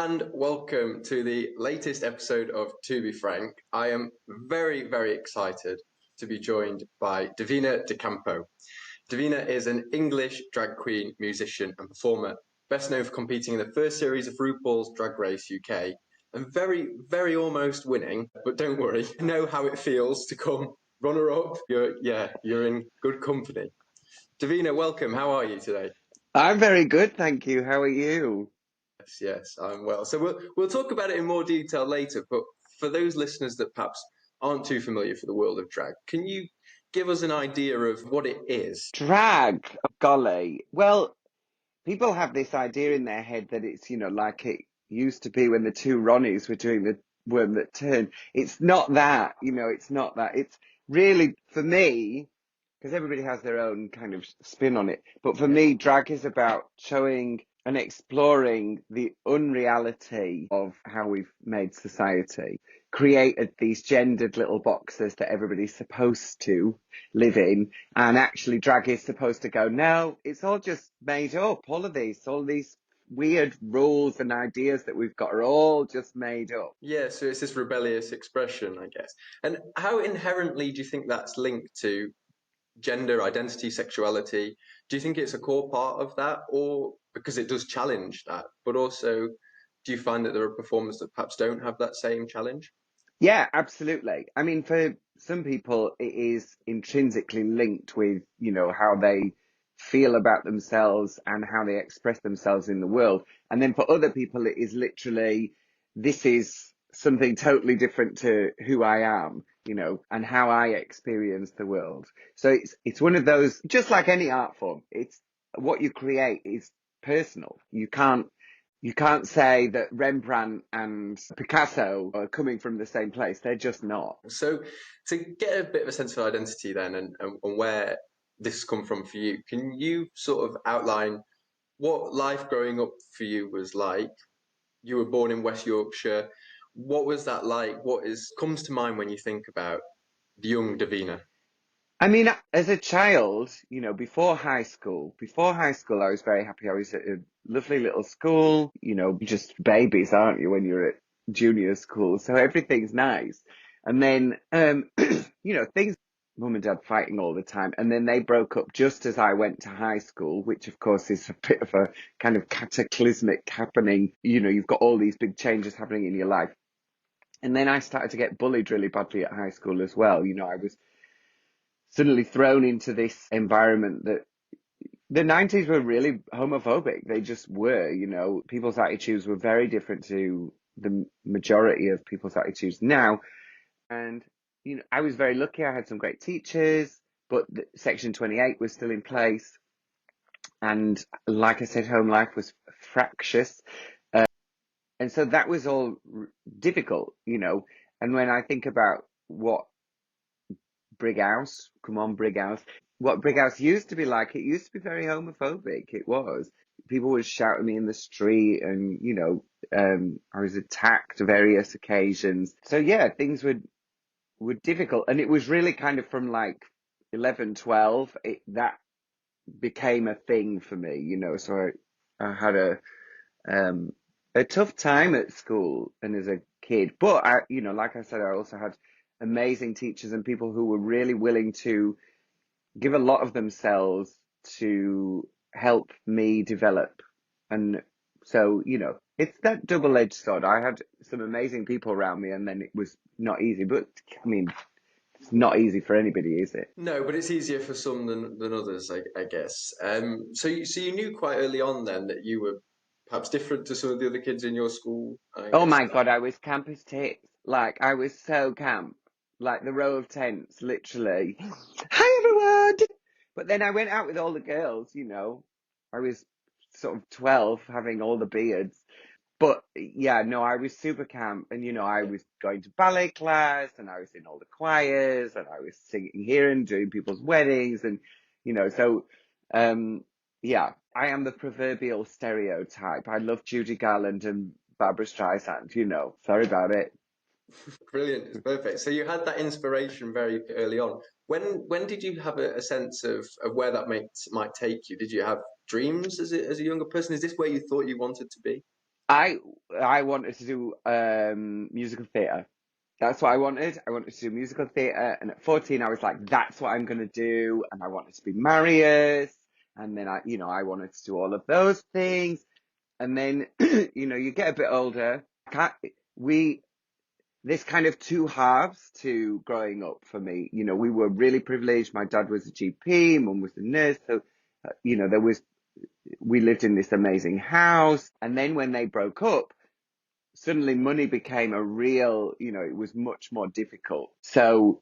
and welcome to the latest episode of To Be Frank. I am very, very excited to be joined by Divina de Campo. Divina is an English drag queen, musician and performer, best known for competing in the first series of RuPaul's Drag Race UK and very, very almost winning. But don't worry, you know how it feels to come runner-up. You're in good company. Divina, welcome. How are you today? I'm very good, thank you. How are you? Yes, I'm well. So we'll talk about it in more detail later. But for those listeners that perhaps aren't too familiar for the world of drag, can you give us an idea of what it is? Drag, oh, golly. Well, people have this idea in their head that it's, like it used to be when the two Ronnies were doing the Worm That Turned. It's not that, it's not that. It's really, for me, because everybody has their own kind of spin on it. But for me, drag is about showing and exploring the unreality of how we've made society, created these gendered little boxes that everybody's supposed to live in. And actually, drag is supposed to go, no, it's all just made up. All these weird rules and ideas that we've got are all just made up. Yeah, so it's this rebellious expression, I guess. And how inherently do you think that's linked to gender identity, sexuality? Do you think it's a core part of that, or because it does challenge that, but also do you find that there are performers that perhaps don't have that same challenge? Yeah, absolutely. I mean, for some people, it is intrinsically linked with, how they feel about themselves and how they express themselves in the world. And then for other people, it is literally, this is something totally different to who I am, and how I experience the world. So it's one of those, just like any art form, it's what you create is personal. You can't say that Rembrandt and Picasso are coming from the same place. They're just not. So to get a bit of a sense of identity then and where this has come from for you, can you sort of outline what life growing up for you was like? You were born in West Yorkshire. What was that like? Comes to mind when you think about the young Davina? I mean, as a child, before high school, I was very happy. I was at a lovely little school, just babies, aren't you, when you're at junior school? So everything's nice. And then, things, mum and dad fighting all the time. And then they broke up just as I went to high school, which of course is a bit of a kind of cataclysmic happening. You've got all these big changes happening in your life. And then I started to get bullied really badly at high school as well. I was suddenly thrown into this environment that the 90s were really homophobic. They just were, people's attitudes were very different to the majority of people's attitudes now. And, I was very lucky. I had some great teachers, but Section 28 was still in place. And like I said, home life was fractious. And so that was all difficult, And when I think about what Brighouse, come on, Brighouse. What Brighouse used to be like, it used to be very homophobic. It was. People would shout at me in the street and, I was attacked on various occasions. So yeah, things were difficult. And it was really kind of from like 11, 12, that became a thing for me, So I had a tough time at school and as a kid. But like I said, I also had amazing teachers and people who were really willing to give a lot of themselves to help me develop. And so, it's that double-edged sword. I had some amazing people around me and then it was not easy. But I mean, it's not easy for anybody, is it? No, but it's easier for some than others, I guess. So you knew quite early on then that you were perhaps different to some of the other kids in your school, I Oh guess. my God, I was camp as tits. Like, I was so camp. Like the row of tents, literally. Hi, everyone! But then I went out with all the girls, I was sort of 12, having all the beards. But yeah, no, I was super camp. And, I was going to ballet class and I was in all the choirs and I was singing here and doing people's weddings. And, so, yeah, I am the proverbial stereotype. I love Judy Garland and Barbara Streisand, sorry about it. Brilliant, it's perfect. So you had that inspiration very early on. When did you have a sense of where that might take you? Did you have dreams as a younger person? Is this where you thought you wanted to be? I wanted to do musical theatre. That's what I wanted. I wanted to do musical theatre, and at 14, I was like, "That's what I'm going to do." And I wanted to be Marius, and then I wanted to do all of those things. And then, you get a bit older. Can't, we There's kind of two halves to growing up for me. We were really privileged. My dad was a GP, mum was a nurse, so we lived in this amazing house. And then when they broke up, suddenly money became a real, it was much more difficult. So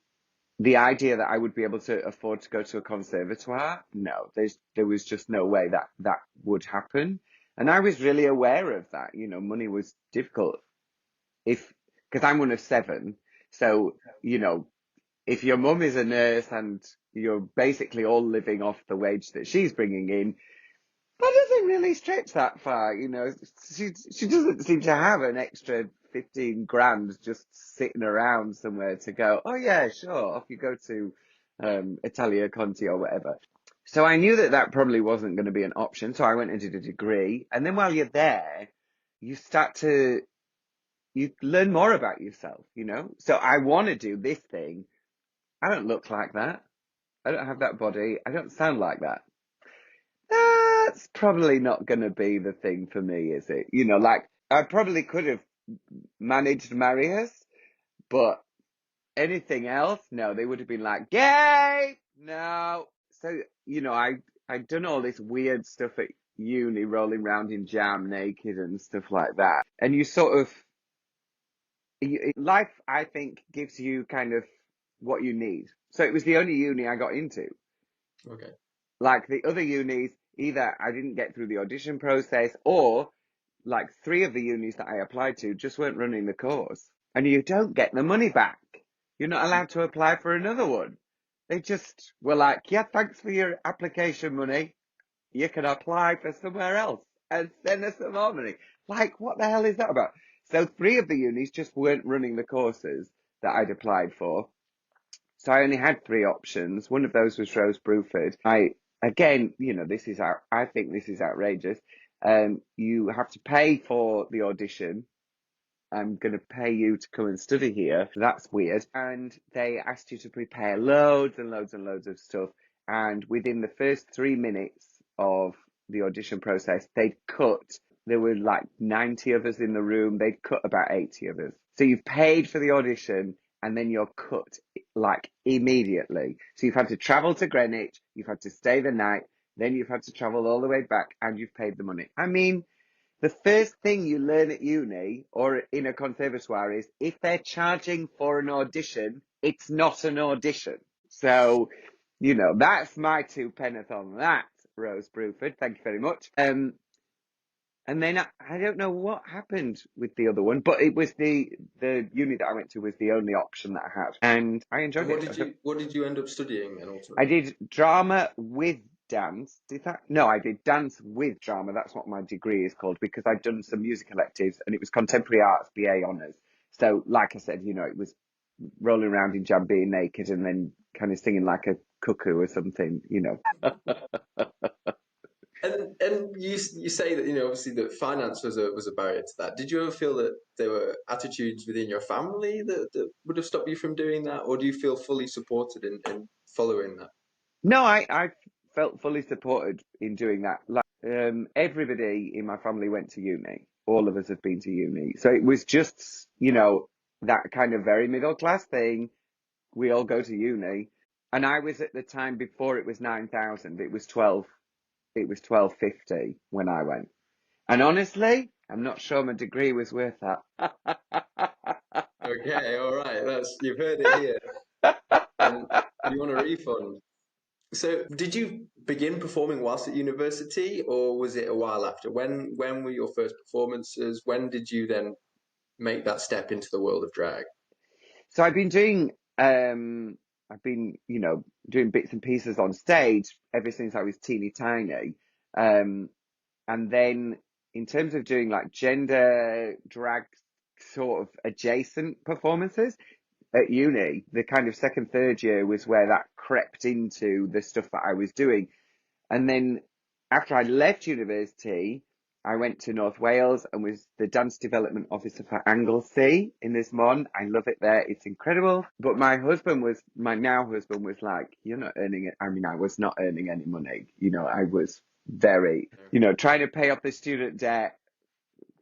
the idea that I would be able to afford to go to a conservatoire, no, there was just no way that that would happen. And I was really aware of that. Money was difficult because I'm one of seven. So, if your mum is a nurse and you're basically all living off the wage that she's bringing in, that doesn't really stretch that far. She doesn't seem to have an extra 15 grand just sitting around somewhere to go, oh yeah, sure, off you go to Italia Conti or whatever. So I knew that that probably wasn't going to be an option. So I went and did a degree. And then while you're there, you learn more about yourself. So I want to do this thing. I don't look like that. I don't have that body. I don't sound like that. That's probably not going to be the thing for me, is it? Like I probably could have managed Marius, but anything else, no, they would have been like, gay, no. So, I'd done all this weird stuff at uni, rolling around in jam naked and stuff like that. And life, I think, gives you kind of what you need. So it was the only uni I got into. Okay. Like the other unis, either I didn't get through the audition process, or like 3 of the unis that I applied to just weren't running the course. And you don't get the money back. You're not allowed to apply for another one. They just were like, yeah, thanks for your application money. You can apply for somewhere else and send us some more money. Like, what the hell is that about? So 3 of the unis just weren't running the courses that I'd applied for. So I only had 3 options. One of those was Rose Bruford. Again, I think this is outrageous. You have to pay for the audition. I'm going to pay you to come and study here. That's weird. And they asked you to prepare loads and loads and loads of stuff. And within the first 3 minutes of the audition process, there were like 90 of us in the room. They'd cut about 80 of us. So you've paid for the audition and then you're cut like immediately. So you've had to travel to Greenwich. You've had to stay the night. Then you've had to travel all the way back and you've paid the money. I mean, the first thing you learn at uni or in a conservatoire is if they're charging for an audition, it's not an audition. So, that's my 2 penneth on that, Rose Bruford. Thank you very much. And then I don't know what happened with the other one, but it was the uni that I went to was the only option that I had, and I enjoyed it. What did you end up studying then ultimately? I did drama with dance. No, I did dance with drama. That's what my degree is called, because I'd done some music electives and it was contemporary arts BA honours. So like I said, it was rolling around in jam being naked and then kind of singing like a cuckoo or something. And you say that obviously that finance was a barrier to that. Did you ever feel that there were attitudes within your family that would have stopped you from doing that, or do you feel fully supported in following that? No, I felt fully supported in doing that. Like, everybody in my family went to uni. All of us have been to uni. So it was just, that kind of very middle class thing. We all go to uni. And I was at the time before it was 9,000. It was 1250 when I went. And honestly, I'm not sure my degree was worth that. Okay, all right. You've heard it here. And you want a refund. So, did you begin performing whilst at university, or was it a while after? When were your first performances? When did you then make that step into the world of drag? So I've been doing doing bits and pieces on stage ever since I was teeny tiny. And then in terms of doing like gender drag sort of adjacent performances at uni, the kind of second, third year was where that crept into the stuff that I was doing. And then after I left university, I went to North Wales and was the dance development officer for Anglesey in this mon. I love it there. It's incredible. But my now husband was like, you're not earning it. I mean, I was not earning any money. I was very, trying to pay off the student debt.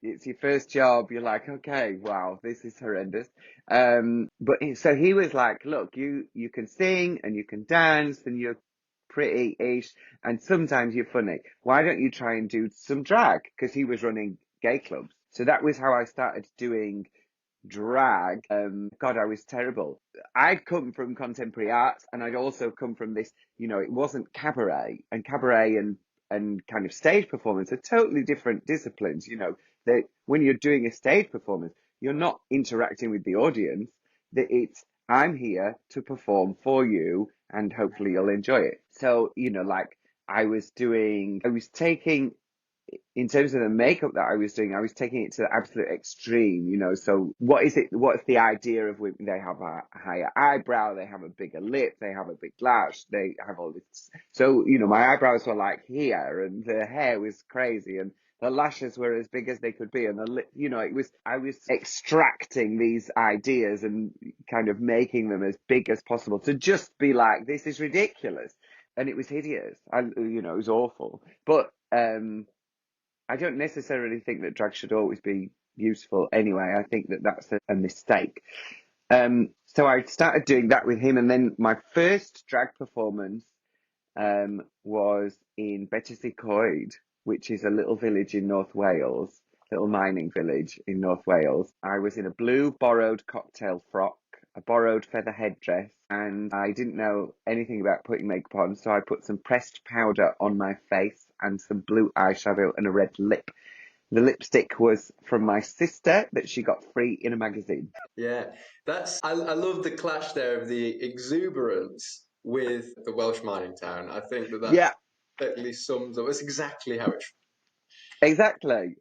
It's your first job. You're like, okay, wow, this is horrendous. So he was like, look, you can sing and you can dance and you're pretty-ish and sometimes you're funny. Why don't you try and do some drag? Because he was running gay clubs. So that was how I started doing drag. God, I was terrible. I'd come from contemporary arts and I'd also come from this, it wasn't cabaret and kind of stage performance are totally different disciplines. That when you're doing a stage performance, you're not interacting with the audience. That it's I'm here to perform for you and hopefully you'll enjoy it. So, like I was taking in terms of the makeup that I was doing, I was taking it to the absolute extreme, So what's the idea of women? They have a higher eyebrow, they have a bigger lip, they have a big lash, they have all this. So, my eyebrows were like here and the hair was crazy and the lashes were as big as they could be. And the lip, I was extracting these ideas and kind of making them as big as possible to just be like, this is ridiculous. And it was hideous. It was awful. But, I don't necessarily think that drag should always be useful anyway. I think that that's a mistake. So I started doing that with him. And then my first drag performance was in Betty's Coed, which is a little village in North Wales, little mining village in North Wales. I was in a blue borrowed cocktail frock, a borrowed feather headdress, and I didn't know anything about putting makeup on, so I put some pressed powder on my face and some blue eyeshadow and a red lip. The lipstick was from my sister that she got free in a magazine. Yeah, I love the clash there of the exuberance with the Welsh mining town. I think that Yeah, perfectly sums up. It's exactly how it. exactly.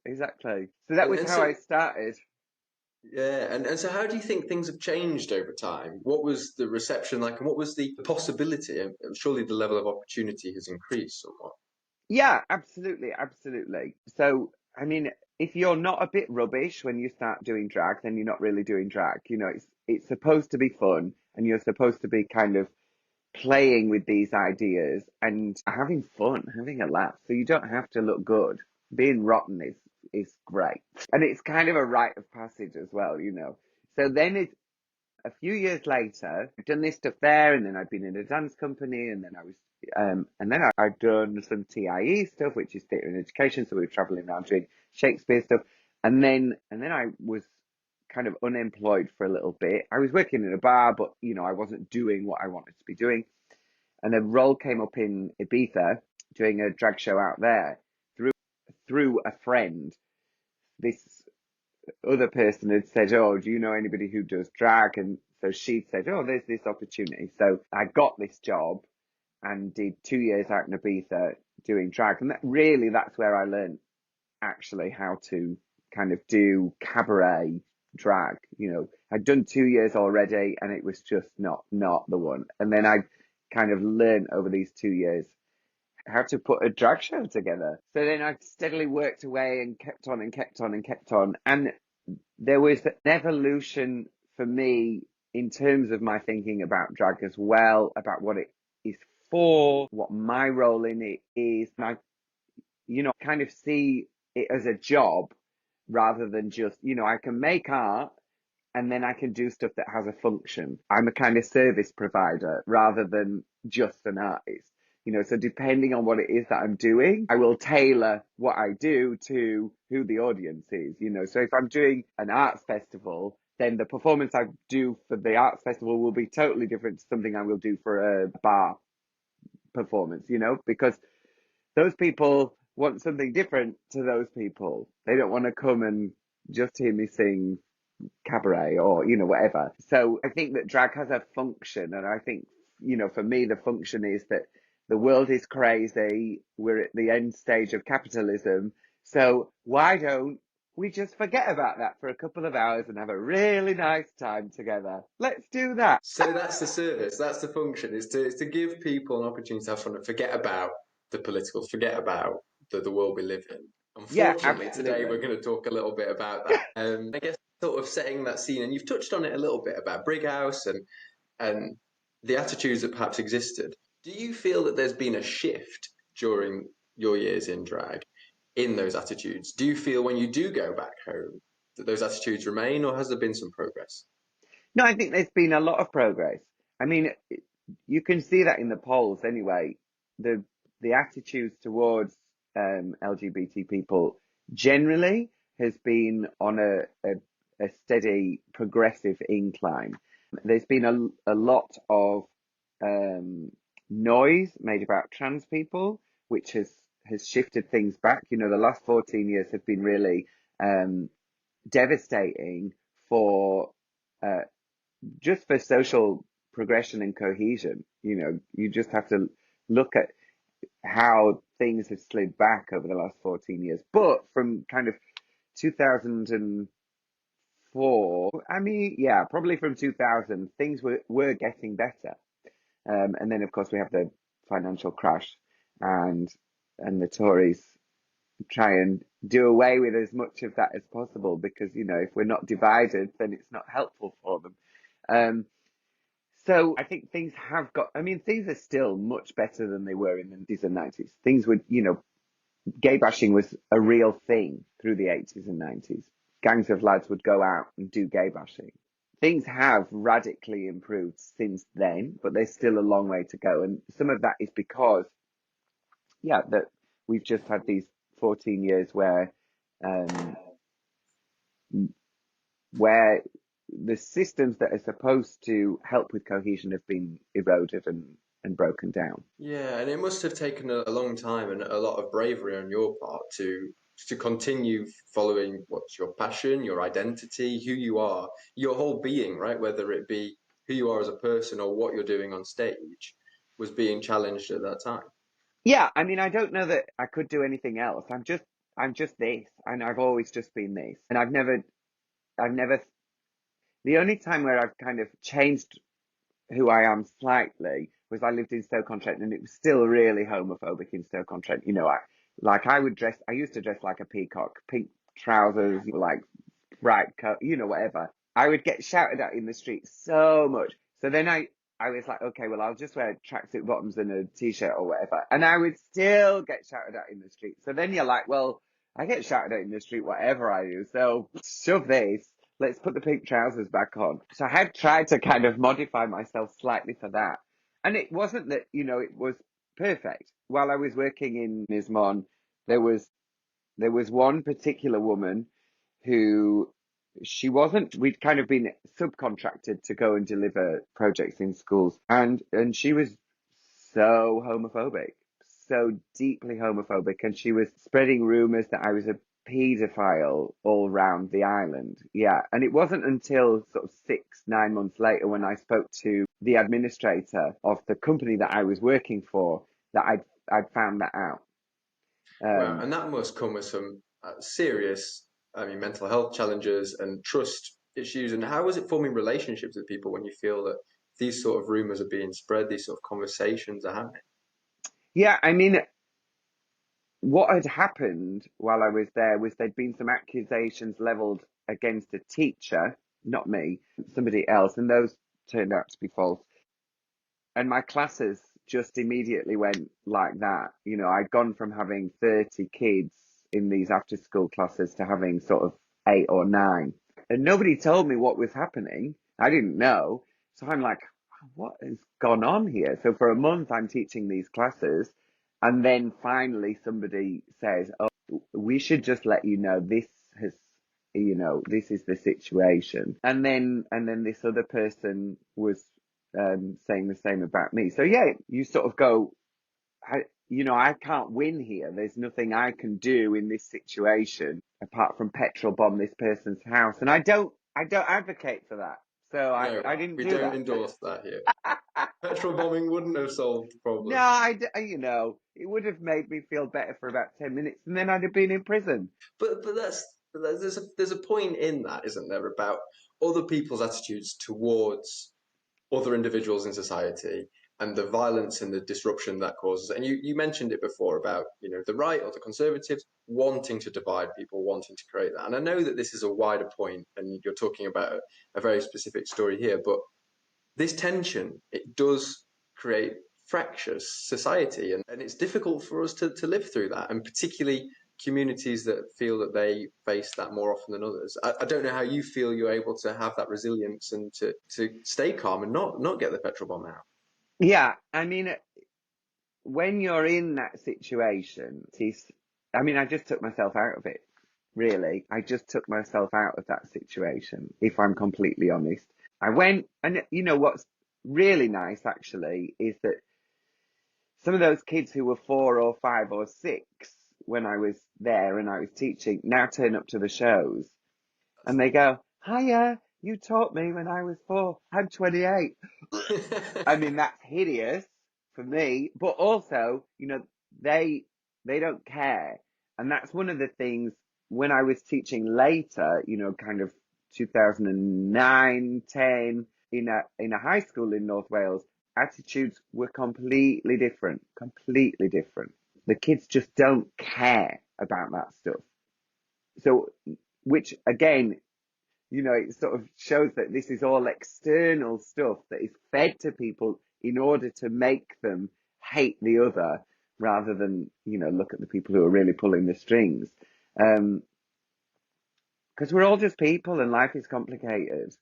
So that was And how so I started. yeah, and so how do you think things have changed over time? What was the reception like, and what was the possibility? And surely the level of opportunity has increased somewhat. Yeah, absolutely. So, I mean, if you're not a bit rubbish when you start doing drag, then you're not really doing drag. It's supposed to be fun, and you're supposed to be kind of playing with these ideas and having fun, having a laugh. So you don't have to look good. Being rotten is great, and it's kind of a rite of passage as well. So then a few years later, I'd done this stuff there, and then I'd been in a dance company, and then I'd done some TIE stuff, which is theatre and education. So we were traveling around doing Shakespeare stuff, and then I was kind of unemployed for a little bit. I was working in a bar, but I wasn't doing what I wanted to be doing. And a role came up in Ibiza, doing a drag show out there through a friend. This other person had said, "Oh, do you know anybody who does drag?" And so she said, "Oh, there's this opportunity." So I got this job and did 2 years out in Ibiza doing drag. And that's where I learned actually how to kind of do cabaret drag. I'd done 2 years already and it was just not the one. And then I kind of learned over these 2 years how to put a drag show together. So then I steadily worked away and kept on and kept on and kept on. And there was an evolution for me in terms of my thinking about drag as well, about what it is for, what my role in it is. And I, kind of see it as a job rather than just, I can make art and then I can do stuff that has a function. I'm a kind of service provider rather than just an artist. So depending on what it is that I'm doing, I will tailor what I do to who the audience is. So if I'm doing an arts festival, then the performance I do for the arts festival will be totally different to something I will do for a bar performance, because those people want something different to those people. They don't want to come and just hear me sing cabaret or whatever. So I think that drag has a function, and I think for me the function is that the world is crazy, we're at the end stage of capitalism, so why don't we just forget about that for a couple of hours and have a really nice time together? Let's do that. So that's the service, that's the function, is to give people an opportunity to have fun and forget about the political, forget about the world we live in. Yeah, Unfortunately, today we're absolutely. going to talk a little bit about that. I guess sort of setting that scene, and you've touched on it a little bit about Brighouse and the attitudes that perhaps existed. Do you feel that there's been a shift during your years in drag in those attitudes? Do you feel when you do go back home that those attitudes remain, or has there been some progress? No, I think there's been a lot of progress. I mean, you can see that in the polls anyway. The the attitudes towards LGBT people generally has been on a steady progressive incline. There's been a lot of um, noise made about trans people, which has shifted things back. You know, the last 14 years have been really um, devastating for uh, just for social progression and cohesion. You know, you just have to look at how things have slid back over the last 14 years. But from kind of 2004, I mean, yeah, probably from 2000, things were getting better. And then, of course, we have the financial crash and the Tories try and do away with as much of that as possible because, you know, if we're not divided, then it's not helpful for them. Um, So I think things have got, I mean, things are still much better than they were in the 80s and 90s. Things would, you know, gay bashing was a real thing through the 80s and 90s. Gangs of lads would go out and do gay bashing. Things have radically improved since then, but there's still a long way to go. And some of that is because, yeah, that we've just had these 14 years um, where the systems that are supposed to help with cohesion have been eroded and broken down. Yeah, and it must have taken a long time and a lot of bravery on your part to continue following what's your passion, your identity, who you are, your whole being, right? Whether it be who you are as a person or what you're doing on stage was being challenged at that time. Yeah, I mean, I don't know that I could do anything else. I'm just this, and I've always just been this, and I've never. The only time where I've kind of changed who I am slightly was I lived in Stoke-on-Trent and it was still really homophobic in Stoke-on-Trent. You know, I would dress, I used to dress like a peacock, pink trousers, like bright coat, you know, whatever. I would get shouted at in the street so much. So then I was like, okay, well, I'll just wear tracksuit bottoms and a t-shirt or whatever. And I would still get shouted at in the street. So then you're like, well, I get shouted at in the street, whatever I do. So shove this. Let's put the pink trousers back on. So I had tried to kind of modify myself slightly for that. And it wasn't that, you know, it was perfect. While I was working in Nismon, there was one particular woman who she wasn't, we'd kind of been subcontracted to go and deliver projects in schools, and she was so homophobic, so deeply homophobic, and she was spreading rumors that I was a paedophile all round the island. Yeah, and it wasn't until sort of 6, 9 months later when I spoke to the administrator of the company that I was working for that I'd found that out. Wow, um and that must come with some serious, I mean, mental health challenges and trust issues. And how is it forming relationships with people when you feel that these sort of rumors are being spread, these sort of conversations are happening? yeah, I mean, what had happened while I was there was there'd been some accusations leveled against a teacher, not me, somebody else, and those turned out to be false. And my classes just immediately went like that. You know, I'd gone from having 30 kids in these after school classes to having sort of 8 or 9. And nobody told me what was happening. I didn't know. So I'm like, what has gone on here? So for a month, I'm teaching these classes. And then finally, somebody says, oh, we should just let you know this has, you know, this is the situation. And then this other person was saying the same about me. So yeah, you sort of go, you know, I can't win here. There's nothing I can do in this situation apart from petrol bomb this person's house. And I don't advocate for that. So No, I didn't we do don't that. endorse that here. Petrol bombing wouldn't have solved the No, problem. you know, it would have made me feel better for about 10 minutes and then I'd have been in prison. But there's a point in that, isn't there, about other people's attitudes towards other individuals in society and the violence and the disruption that causes. And you mentioned it before about, the right or the Conservatives wanting to divide people, wanting to create that. And I know that this is a wider point, and you're talking about a very specific story here, but this tension, it does create fractious society, and it's difficult for us to live through that, and particularly communities that feel that they face that more often than others. I don't know how you feel you're able to have that resilience and to stay calm and not get the petrol bomb out. Yeah, I mean, when you're in that situation, I just took myself out of it, really. I just took myself out of that situation, if I'm completely honest. I went, and what's really nice actually is that some of those kids who were 4 or 5 or 6 when I was there and I was teaching now turn up to the shows and they go, "Hiya, you taught me when I was 4. I'm 28. I mean, that's hideous for me, but also, they don't care. And that's one of the things when I was teaching later, kind of 2009, 10, in a high school in North Wales, attitudes were completely different, completely different. The kids just don't care about that stuff. So, which again, it sort of shows that this is all external stuff that is fed to people in order to make them hate the other rather than, look at the people who are really pulling the strings. Because we're all just people and life is complicated,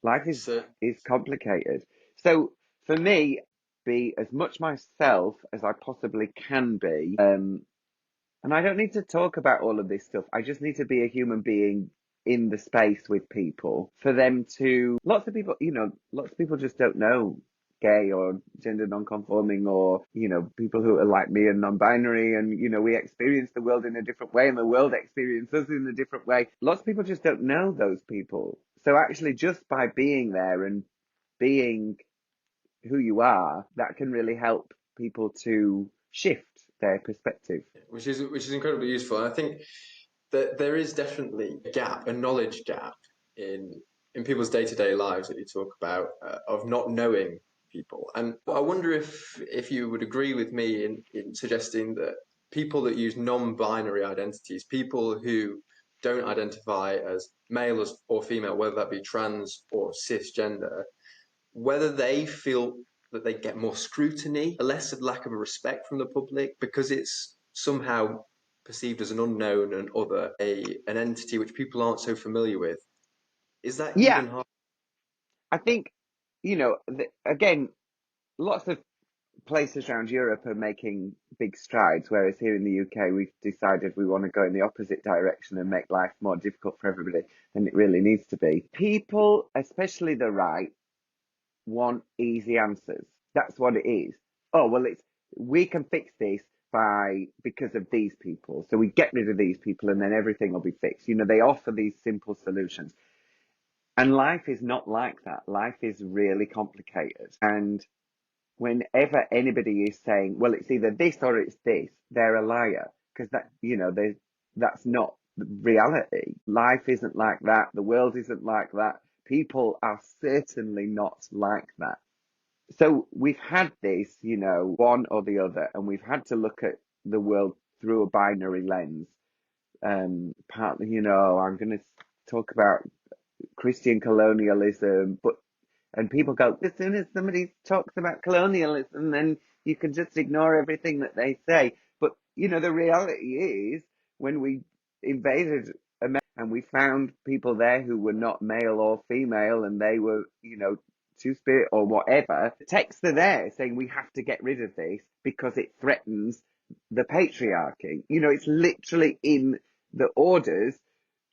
Life is complicated. So for me, be as much myself as I possibly can be. And I don't need to talk about all of this stuff. I just need to be a human being in the space with people for them to, lots of people just don't know gay or gender non-conforming or, people who are like me and non-binary and, we experience the world in a different way and the world experiences us in a different way. Lots of people just don't know those people. So actually just by being there and being who you are, that can really help people to shift their perspective. Which is incredibly useful. And I think that there is definitely a gap, a knowledge gap in people's day-to-day lives that you talk about, of not knowing people. And I wonder if you would agree with me in suggesting that people that use non-binary identities, people who don't identify as male or female, whether that be trans or cisgender, whether they feel that they get more scrutiny, a less of lack of a respect from the public, because it's somehow perceived as an unknown and other, an entity which people aren't so familiar with. Is that Yeah, even hard? I think, again, lots of places around Europe are making big strides, whereas here in the UK, we've decided we want to go in the opposite direction and make life more difficult for everybody than it really needs to be. People, especially the right, want easy answers. That's what it is. Oh, well, we can fix this because of these people. So we get rid of these people and then everything will be fixed. They offer these simple solutions. And life is not like that. Life is really complicated. And whenever anybody is saying, well, it's either this or it's this, they're a liar. Because that's not reality. Life isn't like that. The world isn't like that. People are certainly not like that. So we've had this, one or the other, and we've had to look at the world through a binary lens. Partly, I'm going to talk about Christian colonialism, and people go, as soon as somebody talks about colonialism, then you can just ignore everything that they say. But, the reality is when we invaded America and we found people there who were not male or female and they were, two-spirit or whatever, the texts are there saying we have to get rid of this because it threatens the patriarchy. It's literally in the orders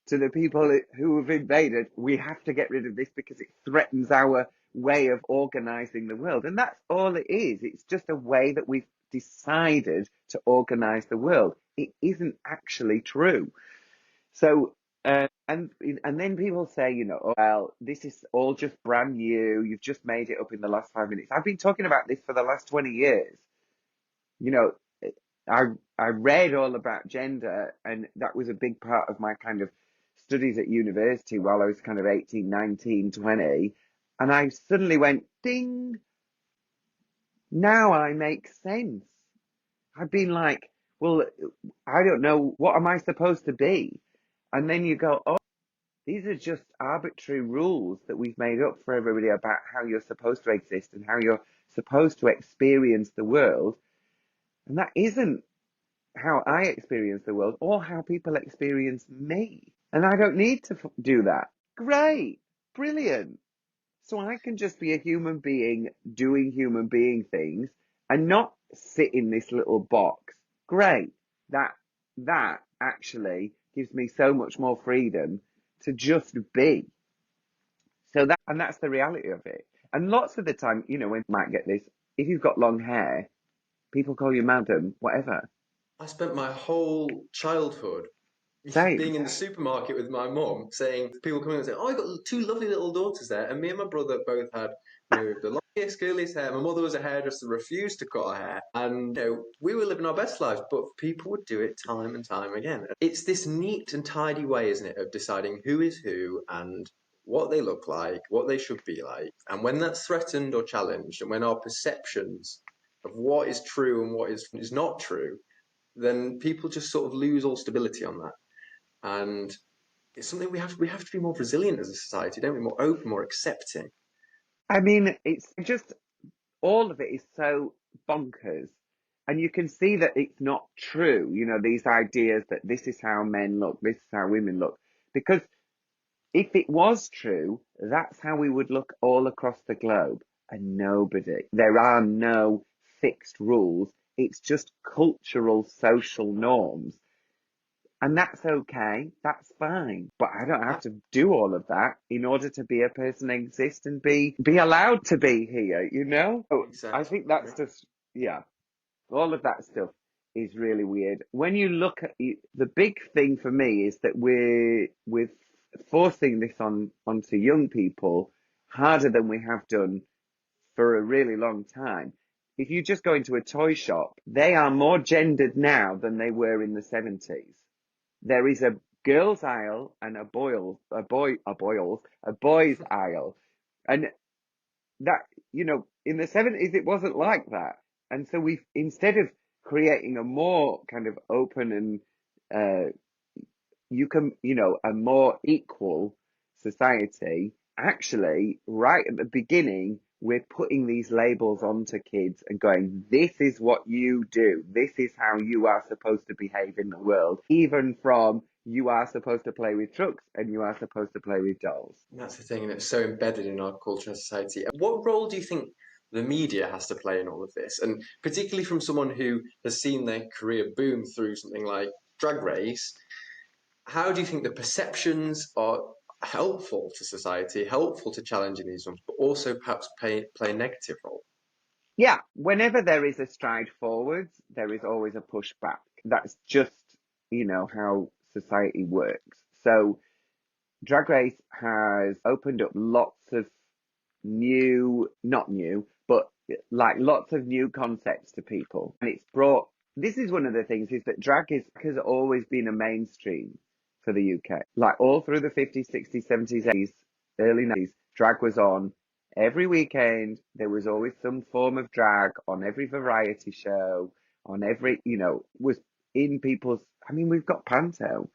to the people who have invaded, we have to get rid of this because it threatens our way of organizing the world. And that's all it is. It's just a way that we've decided to organize the world. It isn't actually true. So, and then people say, oh, well, this is all just brand new. You've just made it up in the last 5 minutes. I've been talking about this for the last 20 years. I read all about gender, and that was a big part of my kind of studies at university while I was kind of 18, 19, 20. And I suddenly went, ding, Now I make sense. I've been like, well, I don't know, what am I supposed to be? And then you go, oh, these are just arbitrary rules that we've made up for everybody about how you're supposed to exist and how you're supposed to experience the world. And that isn't how I experience the world or how people experience me. And I don't need to do that. Great. Brilliant. So I can just be a human being doing human being things and not sit in this little box. Great. That actually gives me so much more freedom to just be. And that's the reality of it. And lots of the time, when you might get this, if you've got long hair, people call you madam, whatever. I spent my whole childhood Same. being in the supermarket with my mum, saying people coming and saying, "Oh, I got two lovely little daughters there," and me and my brother both had, the longest, curliest hair. My mother was a hairdresser, refused to cut her hair, and we were living our best lives. But people would do it time and time again. It's this neat and tidy way, isn't it, of deciding who is who and what they look like, what they should be like, and when that's threatened or challenged, and when our perceptions of what is true and what is not true, then people just sort of lose all stability on that. And it's something we have to be more resilient as a society, don't we? More open, more accepting. I mean, it's just all of it is so bonkers. And you can see that it's not true, these ideas that this is how men look, this is how women look. Because if it was true, that's how we would look all across the globe. And there are no fixed rules. It's just cultural, social norms. And that's okay. That's fine. But I don't have to do all of that in order to be a person, exist and be allowed to be here. So I think Exactly. that's just, yeah, all of that stuff is really weird. When you look at the big thing for me is that we're forcing this onto young people harder than we have done for a really long time. If you just go into a toy shop, they are more gendered now than they were in the 70s. There is a girls' aisle and a boys' aisle. And that, in the 70s, it wasn't like that. And so instead of creating a more kind of open and, a more equal society, actually, right at the beginning, we're putting these labels onto kids and going, this is what you do. This is how you are supposed to behave in the world. Even from you are supposed to play with trucks and you are supposed to play with dolls. That's the thing, and it's so embedded in our culture and society. What role do you think the media has to play in all of this? And particularly from someone who has seen their career boom through something like Drag Race, how do you think the perceptions are helpful to society, helpful to challenging these ones, but also perhaps play a negative role? Yeah, whenever there is a stride forwards, there is always a pushback. That's just, how society works. So Drag Race has opened up lots of not new, but like lots of new concepts to people. And this is one of the things is that has always been a mainstream for the UK. Like all through the 50s, 60s, 70s, 80s, early 90s, drag was on every weekend. There was always some form of drag on every variety show, on every, was in people's, I mean, we've got Panto.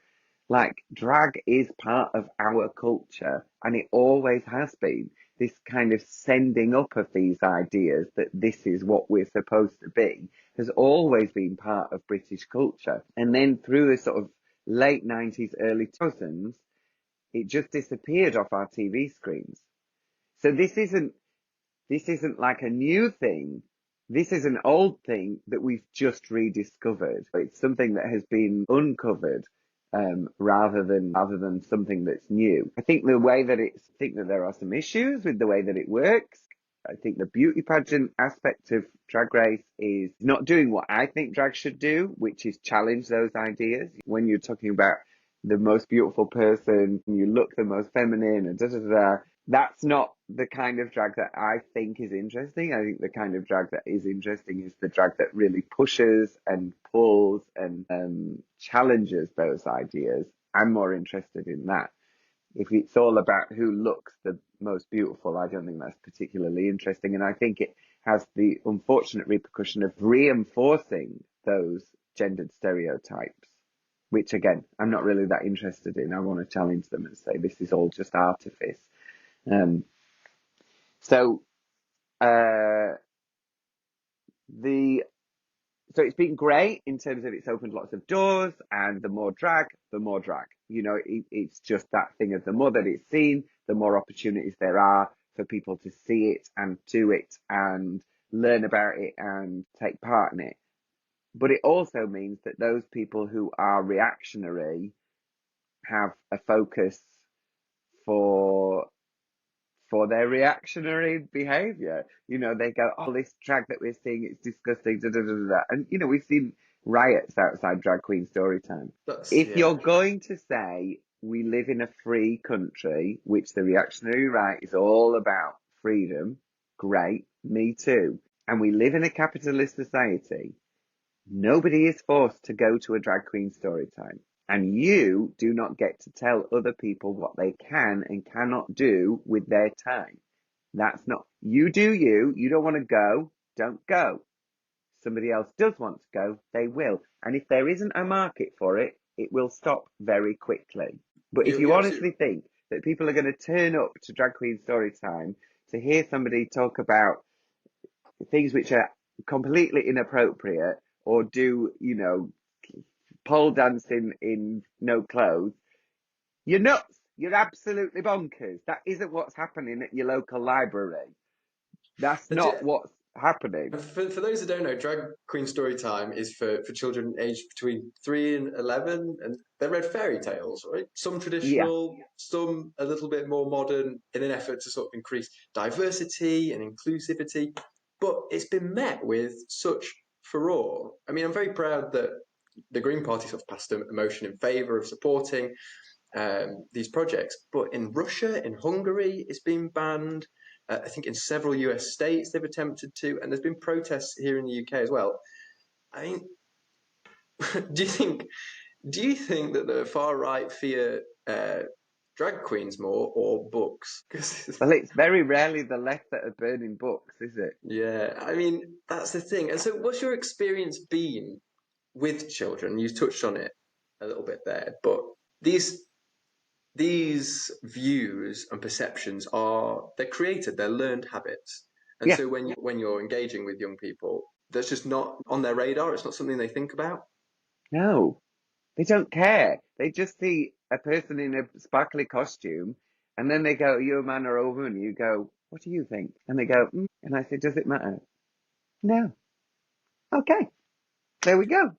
Like, drag is part of our culture, and it always has been. This kind of sending up of these ideas that this is what we're supposed to be has always been part of British culture. And then through the sort of late 90s, early 2000s, it just disappeared off our TV screens. So this isn't like a new thing. This is an old thing that we've just rediscovered. It's something that has been uncovered, rather than something that's new. I think that there are some issues with the way that it works. I think the beauty pageant aspect of Drag Race is not doing what I think drag should do, which is challenge those ideas. When you're talking about the most beautiful person, you look the most feminine, and da da da. That's not the kind of drag that I think is interesting. I think the kind of drag that is interesting is the drag that really pushes and pulls and challenges those ideas. I'm more interested in that. If it's all about who looks the most beautiful, I don't think that's particularly interesting. And I think has the unfortunate repercussion of reinforcing those gendered stereotypes, which again, I'm not really that interested in. I want to challenge them and say this is all just artifice. Um, so uh, the so it's been great in terms of it's opened lots of doors, and the more drag, the more drag. It's just that thing of the more that it's seen, the more opportunities there are for people to see it and do it and learn about it and take part in it. But it also means that those people who are reactionary have a focus for their reactionary behaviour. They go, oh, this drag that we're seeing, it's disgusting, da da da da. And, we've seen riots outside drag queen story time. That's, If yeah. you're going to say we live in a free country, which the reactionary right is all about freedom, great, me too. And we live in a capitalist society, nobody is forced to go to a drag queen story time. And you do not get to tell other people what they can and cannot do with their time. That's not, you do you. You don't want to go, don't go. Somebody else does want to go, they will. And if there isn't a market for it, it will stop very quickly. But if you You're absolutely honestly think that people are going to turn up to drag queen story time to hear somebody talk about things which are completely inappropriate or do, pole dancing in no clothes, you're nuts. You're absolutely bonkers. That isn't what's happening at your local library. That's not right. what's happening. For those that don't know, Drag Queen Storytime is for children aged between 3 and 11, and they're read fairy tales, right? Some Yeah. traditional, some a little bit more modern, in an effort to sort of increase diversity and inclusivity. But it's been met with such furore. I mean, I'm very proud that the Green Party sort of passed a motion in favour of supporting these projects. But in Russia, in Hungary, it's been banned. I think in several US states they've attempted to, and there's been protests here in the UK as well. I mean, do you think do you think that the far right fear drag queens more or books? Because Well, it's very rarely the left that are burning books, is it? yeah, I mean that's the thing. And so, what's your experience been with children? You touched on it a little bit there, but these these views and perceptions they're created, they're learned habits. And Yeah. so when you're engaging with young people, that's just not on their radar. It's not something they think about. No, they don't care. They just see a person in a sparkly costume and then they go, are you a man or a woman? You go, what do you think? And they go, mm. And I say, does it matter? No. Okay. There we go.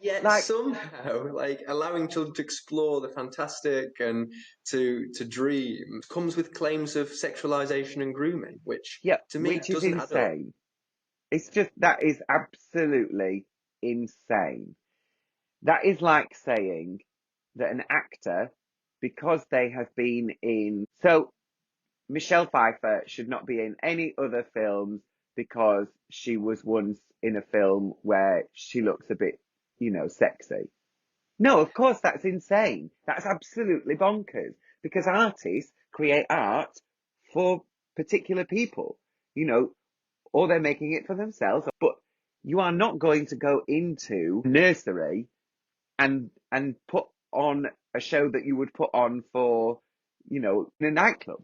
Yet Like, somehow, like allowing children to explore the fantastic and to dream comes with claims of sexualization and grooming, which yeah, to me which is doesn't add up. insane. It's just, that is absolutely insane. That is like saying that an actor, because they have been in, so Michelle Pfeiffer should not be in any other films because she was once in a film where she looks a bit, sexy. No, of course, that's insane. That's absolutely bonkers because artists create art for particular people, you know, or they're making it for themselves. But you are not going to go into nursery and put on a show that you would put on for, in a nightclub.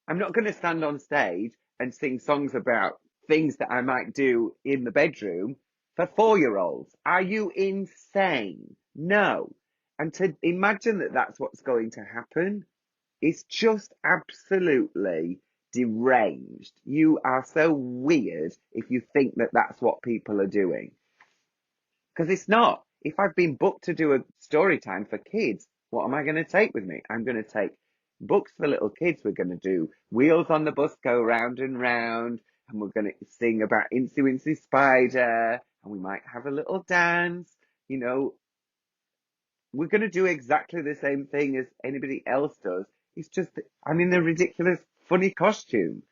I'm not going to stand on stage and sing songs about things that I might do in the bedroom for 4-year-olds. Are you insane? No. And to imagine that that's what's going to happen is just absolutely deranged. You are so weird if you think that that's what people are doing. Because it's not. If I've been booked to do a story time for kids, what am I going to take with me? I'm going to take books for little kids. We're going to do Wheels on the Bus Go Round and Round, and we're going to sing about Incy Wincy Spider, and we might have a little dance. You know, we're going to do exactly the same thing as anybody else does. It's just, I'm in a ridiculous, funny costume.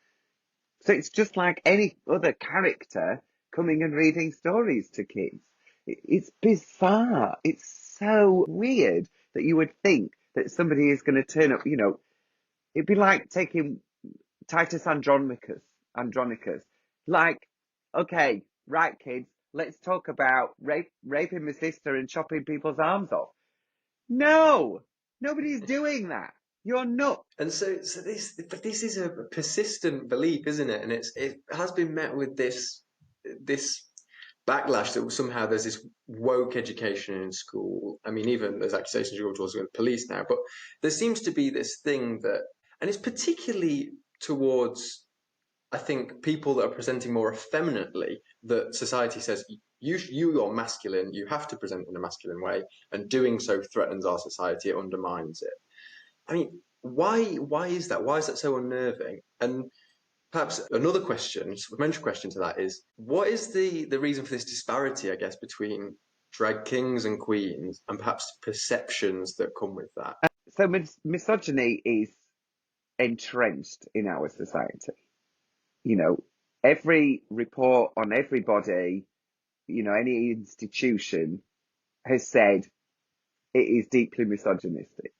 So it's just like any other character coming and reading stories to kids. It's bizarre. It's so weird that you would think that somebody is going to turn up, it'd be like taking Titus Andronicus Like, okay, right, kids, let's talk about raping my sister and chopping people's arms off. No, nobody's doing that. You're nuts. And but this is a persistent belief, isn't it? And it has been met with this backlash that somehow there's this woke education in school. I mean, even there's accusations going towards the police now, but there seems to be this thing that, and it's particularly towards, I think, people that are presenting more effeminately, that society says you are masculine, you have to present in a masculine way, and doing so threatens our society, it undermines it. I mean, why is that? Why is that so unnerving? And perhaps another question, supplementary question to that is, what is the reason for this disparity, I guess, between drag kings and queens, and perhaps perceptions that come with that? So misogyny is entrenched in our society. You know, every report on everybody, any institution has said it is deeply misogynistic.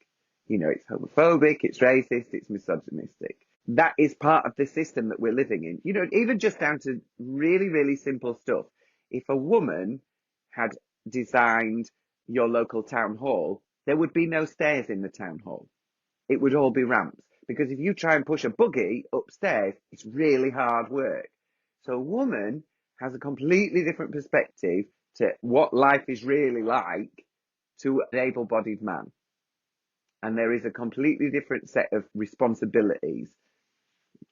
It's homophobic, it's racist, it's misogynistic. That is part of the system that we're living in. Even just down to really, really simple stuff. If a woman had designed your local town hall, there would be no stairs in the town hall. It would all be ramps. Because if you try and push a buggy upstairs, it's really hard work. So a woman has a completely different perspective to what life is really like to an able-bodied man. And there is a completely different set of responsibilities.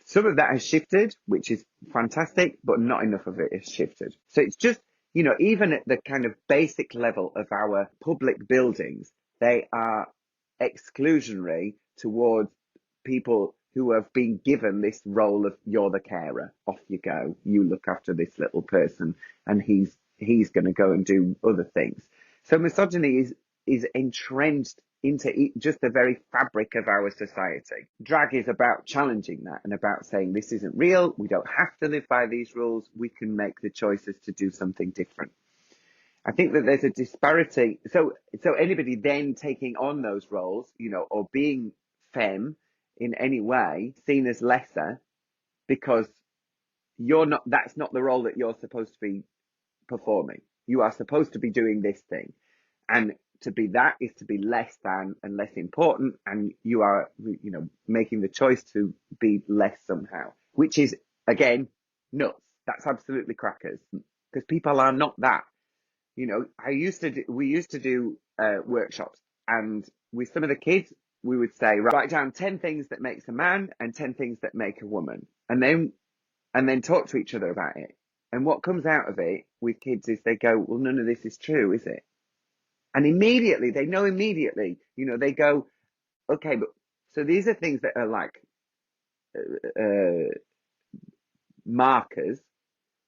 Some of that has shifted, which is fantastic, but not enough of it has shifted. So it's just, even at the kind of basic level of our public buildings, they are exclusionary towards people who have been given this role of, you're the carer, off you go, you look after this little person, and he's going to go and do other things. So misogyny is entrenched into just the very fabric of our society. Drag is about challenging that and about saying this isn't real, we don't have to live by these rules, we can make the choices to do something different. I think that there's a disparity. So anybody then taking on those roles, or being femme in any way, seen as lesser because that's not the role that you're supposed to be performing. You are supposed to be doing this thing. And to be that is to be less than and less important. And you are, making the choice to be less somehow, which is, again, nuts. That's absolutely crackers, because people are not that. We used to do workshops, and with some of the kids, we would say, write down 10 things that makes a man and 10 things that make a woman, and then talk to each other about it. And what comes out of it with kids is they go, well, none of this is true, is it? And immediately, they know immediately, they go, okay, but so these are things that are like markers,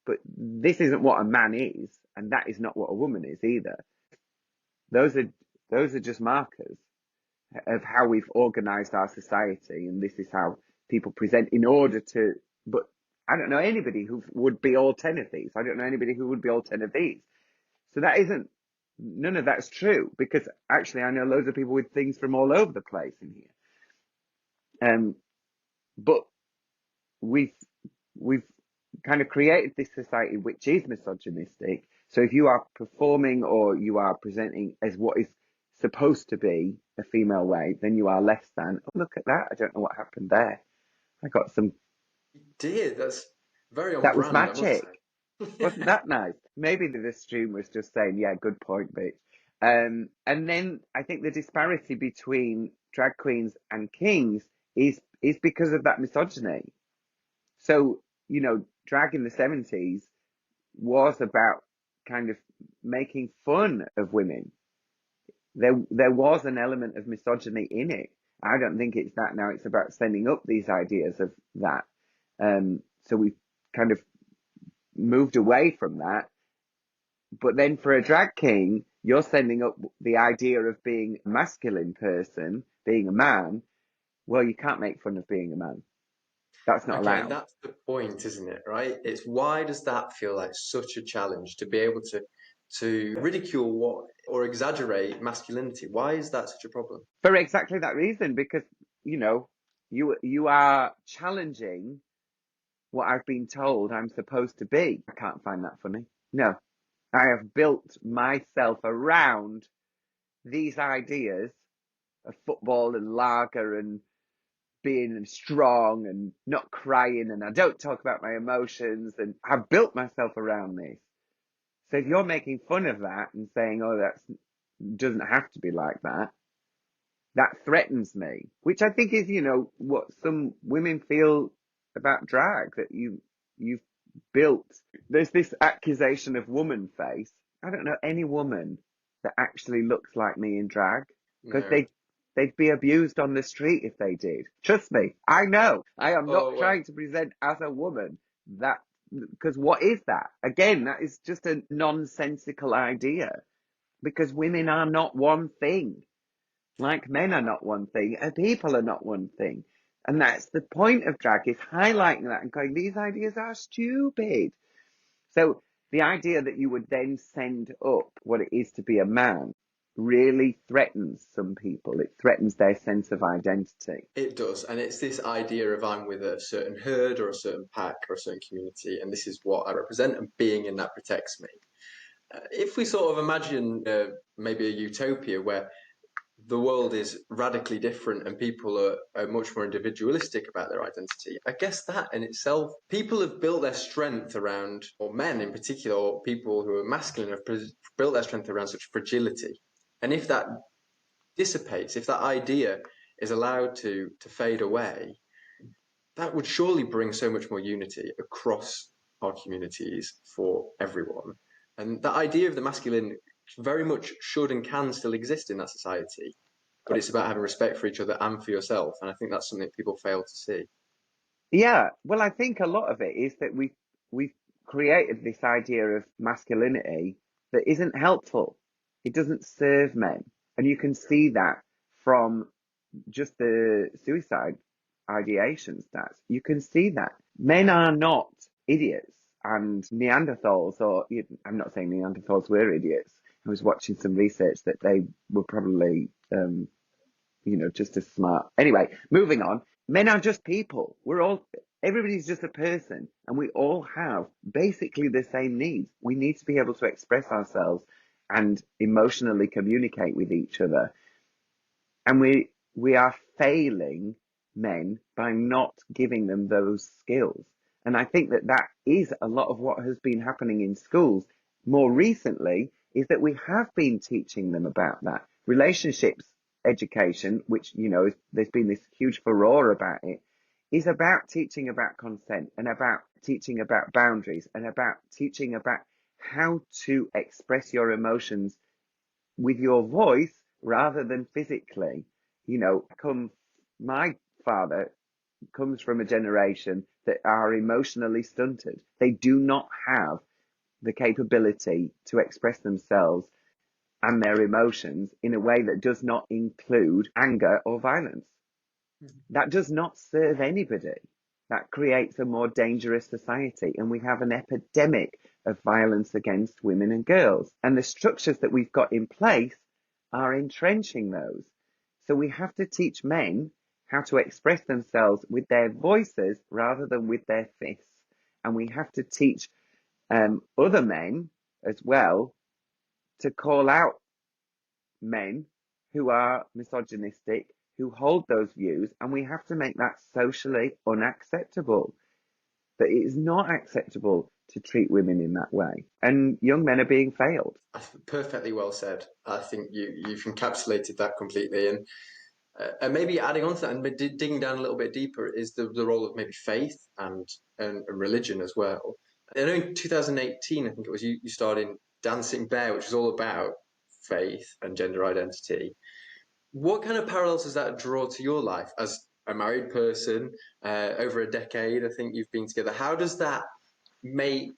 but this isn't what a man is, and that is not what a woman is either. Those are just markers of how we've organized our society, and this is how people present in order to, but I don't know anybody who would be all 10 of these. I don't know anybody who would be all 10 of these. So none of that's true, because actually I know loads of people with things from all over the place in here. But we've kind of created this society which is misogynistic. So if you are performing or you are presenting as what is supposed to be a female way, then you are less than. Oh, look at that. I don't know what happened there. I got some. Dear, that's very on That was brand, I must magic. say. Wasn't that nice? Maybe the stream was just saying, yeah, good point, bitch. And then I think the disparity between drag queens and kings is because of that misogyny. So, drag in the 70s was about kind of making fun of women. There was an element of misogyny in it. I don't think it's that now. It's about sending up these ideas of that. So we've kind of moved away from that. But then for a drag king, you're sending up the idea of being a masculine person, being a man. Well, you can't make fun of being a man. That's not Okay, allowed. that's the point, isn't it? Right? It's why does that feel like such a challenge to be able to ridicule what or exaggerate masculinity? Why is that such a problem? For exactly that reason, because, you are challenging what I've been told I'm supposed to be. I can't find that funny. No, I have built myself around these ideas of football and lager and being strong and not crying, and I don't talk about my emotions, and I've built myself around this. So if you're making fun of that and saying, oh, that doesn't have to be like that, that threatens me, which I think is, what some women feel about drag, that you've built. There's this accusation of woman face. I don't know any woman that actually looks like me in drag, because No. they'd be abused on the street if they did. Trust me, I know. I am not Oh, well, trying to present as a woman. That, because what is that? Again, that is just a nonsensical idea, because women are not one thing. Like men are not one thing, and people are not one thing. And that's the point of drag, is highlighting that and going, these ideas are stupid. So the idea that you would then send up what it is to be a man really threatens some people. It threatens their sense of identity. it does. And it's this idea of I'm with a certain herd or a certain pack or a certain community, and this is what I represent, and being in that protects me. If we sort of imagine maybe a utopia where the world is radically different and people are much more individualistic about their identity, I guess that in itself, people have built their strength around, or men in particular, or people who are masculine have built their strength around such fragility. And if that dissipates, if that idea is allowed to fade away, that would surely bring so much more unity across our communities for everyone. And that idea of the masculine very much should and can still exist in that society, but it's about having respect for each other and for yourself. And I think that's something people fail to see. Yeah, well, I think a lot of it is that we've created this idea of masculinity that isn't helpful. It doesn't serve men. And you can see that from just the suicide ideation stats. You can see that men are not idiots, and Neanderthals, or I'm not saying Neanderthals were idiots. I was watching some research that they were probably, just as smart. Anyway, moving on. Men are just people. Everybody's just a person, and we all have basically the same needs. We need to be able to express ourselves and emotionally communicate with each other. And we are failing men by not giving them those skills. And I think that is a lot of what has been happening in schools more recently, is that we have been teaching them about that. Relationships education, which, there's been this huge furore about it, is about teaching about consent, and about teaching about boundaries, and about teaching about how to express your emotions with your voice rather than physically. My father comes from a generation that are emotionally stunted. They do not have the capability to express themselves and their emotions in a way that does not include anger or violence. That does not serve anybody. That creates a more dangerous society, and we have an epidemic of violence against women and girls. And the structures that we've got in place are entrenching those. So we have to teach men how to express themselves with their voices rather than with their fists. And we have to teach other men as well to call out men who are misogynistic, who hold those views, and we have to make that socially unacceptable. That it is not acceptable to treat women in that way, and young men are being failed. Perfectly well said. I think you've encapsulated that completely. And maybe adding on to that and digging down a little bit deeper is the role of maybe faith and religion as well. I know in 2018, I think it was, you starred in Dancing Bear, which is all about faith and gender identity. What kind of parallels does that draw to your life as a married person, over a decade? I think you've been together. How does that make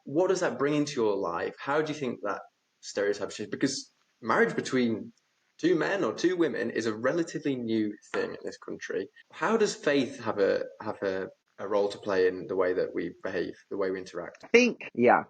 what does that bring into your life? How do you think that stereotype changes? Because marriage between two men or two women is a relatively new thing in this country. How does faith have a role to play in the way that we behave, the way we interact? I think, yeah.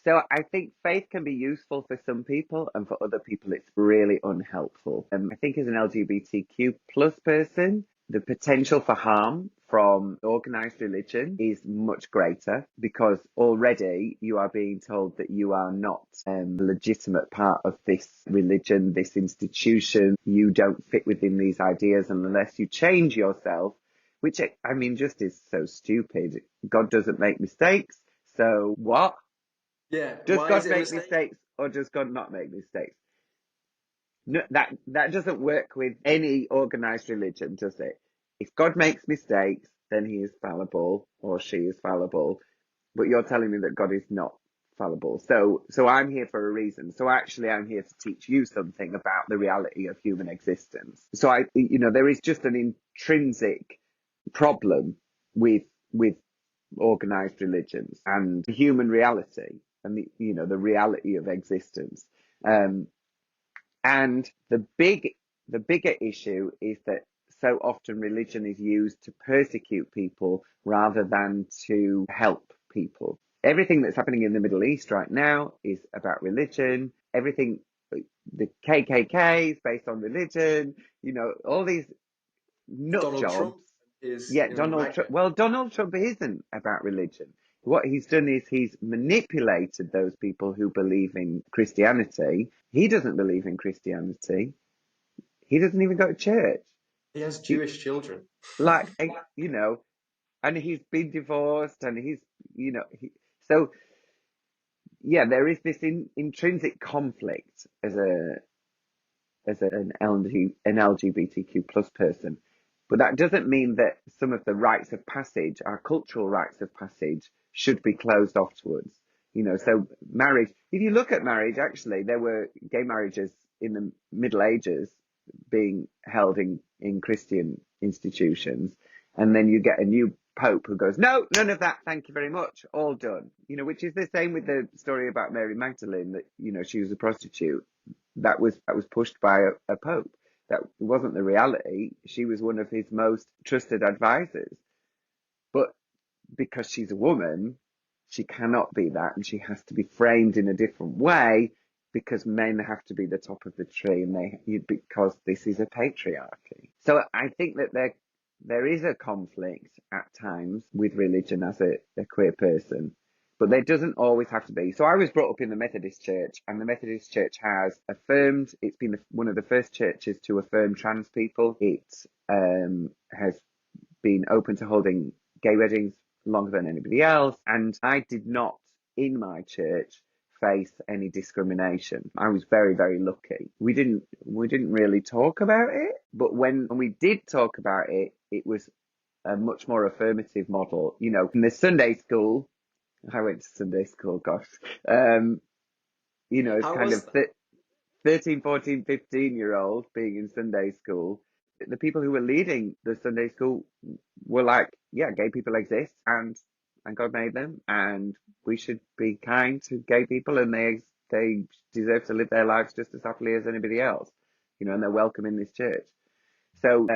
So I think faith can be useful for some people, and for other people it's really unhelpful. I think as an LGBTQ plus person, the potential for harm from organised religion is much greater, because already you are being told that you are not a legitimate part of this religion, this institution. You don't fit within these ideas, and unless you change yourself, which I mean just is so stupid. God doesn't make mistakes, so what? Yeah, Does why is God it a make mistake? mistakes or does God not make mistakes? No, that doesn't work with any organized religion, does it? If God makes mistakes, then he is fallible or she is fallible. But you're telling me that God is not fallible. So I'm here for a reason. So actually I'm here to teach you something about the reality of human existence. So there is just an intrinsic problem with organized religions and human reality and the reality of existence. And the bigger issue is that so often religion is used to persecute people rather than to help people. Everything that's happening in the Middle East right now is about religion. Everything, the KKK is based on religion. All these nut Donald jobs. Trump is Yeah, Donald MAGA. Trump. Well, Donald Trump isn't about religion. What he's done is he's manipulated those people who believe in Christianity. He doesn't believe in Christianity. He doesn't even go to church. He has He, Jewish children. like, and he's been divorced, and so yeah, there is this intrinsic conflict as an LGBTQ plus person. But that doesn't mean that some of the rites of passage, our cultural rites of passage, should be closed off to us. So marriage, if you look at marriage, actually, there were gay marriages in the Middle Ages being held in Christian institutions. And then you get a new Pope who goes, no, none of that. Thank you very much. All done. Which is the same with the story about Mary Magdalene, that, she was a prostitute. That was pushed by a Pope. That wasn't the reality. She was one of his most trusted advisors. But because she's a woman, she cannot be that, and she has to be framed in a different way, because men have to be the top of the tree, and because this is a patriarchy. So I think that there is a conflict at times with religion as a queer person, but there doesn't always have to be. So I was brought up in the Methodist Church, and the Methodist Church it's been one of the first churches to affirm trans people. It has been open to holding gay weddings longer than anybody else. And I did not, in my church, face any discrimination. I was very, very lucky. We didn't really talk about it, but when we did talk about it, it was a much more affirmative model. In the Sunday school, I went to Sunday school, gosh. It's How kind was of that? 13, 14, 15-year-old being in Sunday school. The people who were leading the Sunday school were like, yeah, gay people exist, and God made them, and we should be kind to gay people, and they deserve to live their lives just as happily as anybody else, and they're welcome in this church. So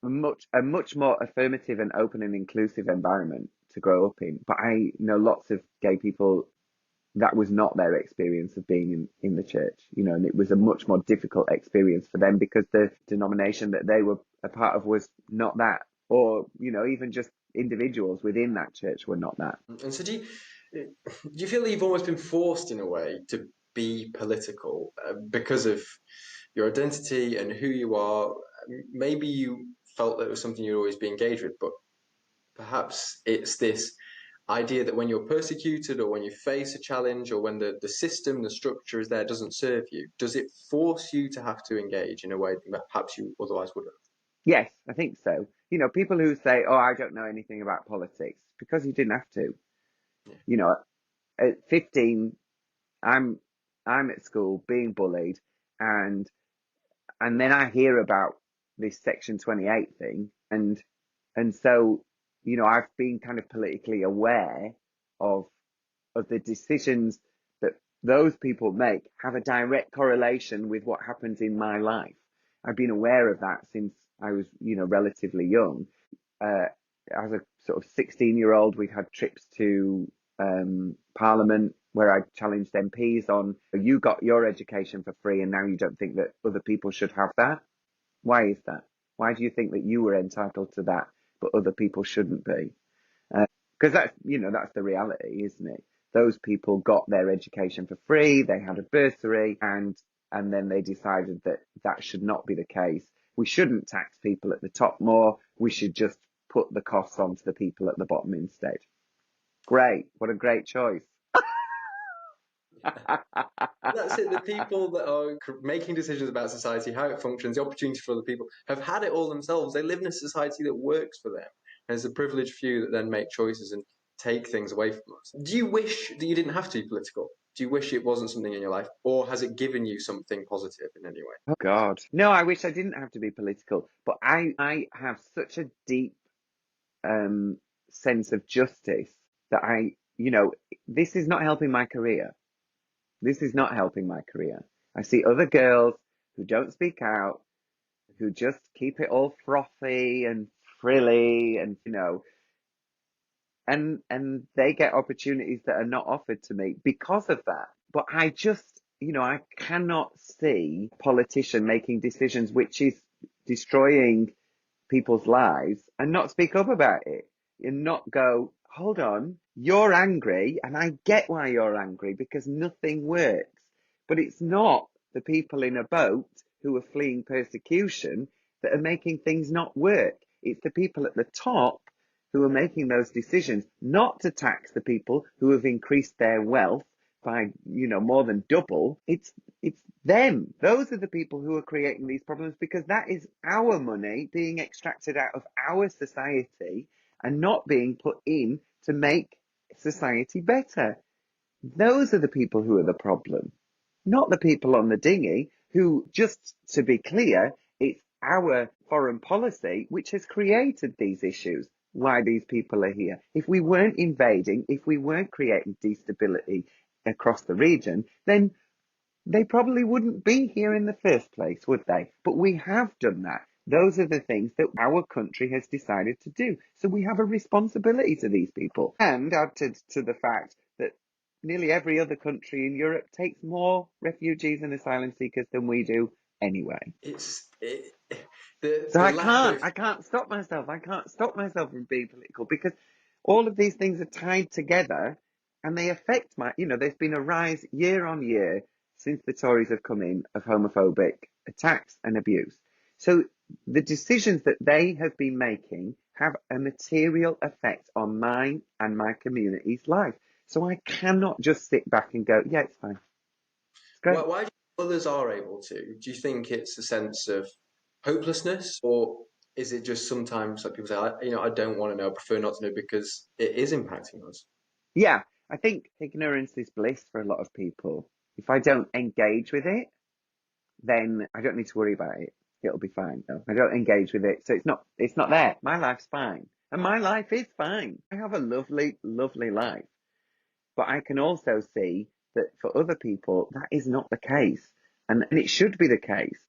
a much more affirmative and open and inclusive environment to grow up in. But I know lots of gay people that was not their experience of being in the church, and it was a much more difficult experience for them because the denomination that they were a part of was not that, or, even just individuals within that church were not that. And so do you feel that you've almost been forced in a way to be political because of your identity and who you are? Maybe you felt that it was something you'd always be engaged with, but perhaps it's this idea that when you're persecuted or when you face a challenge or when the system, the structure is there, doesn't serve you, does it force you to have to engage in a way that perhaps you otherwise wouldn't? Yes, I think so. People who say, oh, I don't know anything about politics, because you didn't have to. Yeah. At 15, I'm at school being bullied, and then I hear about this Section 28 thing, and so I've been kind of politically aware of the decisions that those people make have a direct correlation with what happens in my life. I've been aware of that since I was relatively young. As a sort of 16-year-old, we've had trips to Parliament where I challenged MPs on, you got your education for free and now you don't think that other people should have that. Why is that? Why do you think that you were entitled to that, but other people shouldn't be? Because that's the reality, isn't it? Those people got their education for free, they had a bursary, and then they decided that that should not be the case. We shouldn't tax people at the top more. We should just put the costs on to the people at the bottom instead. Great. What a great choice. That's it. The people that are making decisions about society, how it functions, the opportunity for other people, have had it all themselves. They live in a society that works for them. And it's a privileged few that then make choices and take things away from us. Do you wish that you didn't have to be political? Do you wish it wasn't something in your life? Or has it given you something positive in any way? Oh God. No, I wish I didn't have to be political, but I have such a deep sense of justice that this is not helping my career. This is not helping my career. I see other girls who don't speak out, who just keep it all frothy and frilly and, and they get opportunities that are not offered to me because of that. But I just, I cannot see a politician making decisions which is destroying people's lives and not speak up about it and not go, hold on, you're angry and I get why you're angry because nothing works. But it's not the people in a boat who are fleeing persecution that are making things not work. It's the people at the top who are making those decisions not to tax the people who have increased their wealth by, more than double. It's them. Those are the people who are creating these problems because that is our money being extracted out of our society and not being put in to make society better. Those are the people who are the problem, not the people on the dinghy who, just to be clear, it's our foreign policy which has created these issues, why these people are here. If we weren't invading, if we weren't creating destability across the region, then they probably wouldn't be here in the first place, would they? But we have done that. Those are the things that our country has decided to do. So we have a responsibility to these people. And add to the fact that nearly every other country in Europe takes more refugees and asylum seekers than we do anyway. It's So the lack of. I can't stop myself. I can't stop myself from being political because all of these things are tied together and they affect there's been a rise year on year since the Tories have come in of homophobic attacks and abuse. So the decisions that they have been making have a material effect on mine and my community's life. So I cannot just sit back and go, yeah, it's fine. It's great. Why do you think others are able to? Do you think it's a sense of hopelessness, or is it just sometimes like people say, I don't want to know, I prefer not to know because it is impacting us? Yeah, I think ignorance is bliss for a lot of people. If I don't engage with it, then I don't need to worry about it. It'll be fine. No, I don't engage with it. So it's not there. My life's fine. And my life is fine. I have a lovely, lovely life. But I can also see that for other people, that is not the case. And it should be the case.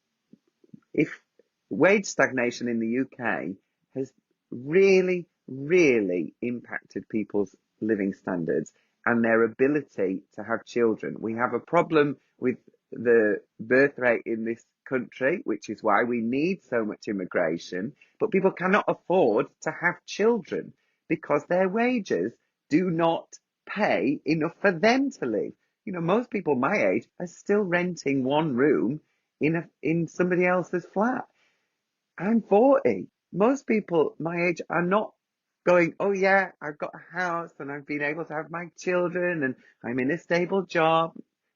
If wage stagnation in the UK has really, really impacted people's living standards and their ability to have children. We have a problem with the birth rate in this country, which is why we need so much immigration, but people cannot afford to have children because their wages do not pay enough for them to live. Most people my age are still renting one room in somebody else's flat. I'm 40. Most people my age are not going, oh yeah, I've got a house and I've been able to have my children and I'm in a stable job.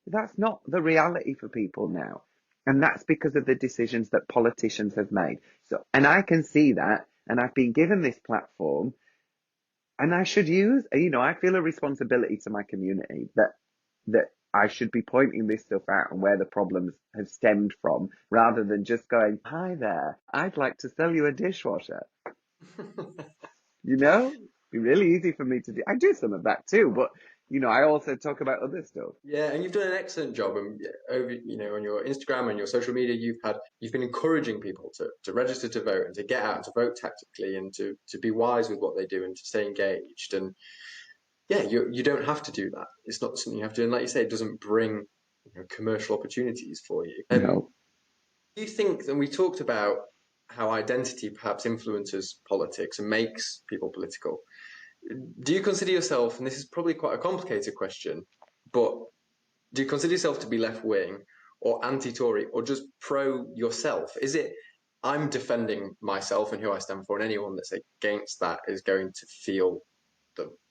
That's not the reality for people now. And that's because of the decisions that politicians have made. So, and I can see that, and I've been given this platform, and I should use, I feel a responsibility to my community that I should be pointing this stuff out and where the problems have stemmed from, rather than just going, hi there, I'd like to sell you a dishwasher. It'd be really easy for me to do. I do some of that too, but I also talk about other stuff. Yeah, and you've done an excellent job, and over on your Instagram and your social media, you've been encouraging people to register to vote and to get out and to vote tactically and to be wise with what they do and to stay engaged. And yeah, you don't have to do that. It's not something you have to do. And like you say, it doesn't bring commercial opportunities for you. No. Do you think, and we talked about how identity perhaps influences politics and makes people political. Do you consider yourself, and this is probably quite a complicated question, but do you consider yourself to be left wing or anti Tory or just pro yourself? Is it I'm defending myself and who I stand for, and anyone that's against that is going to feel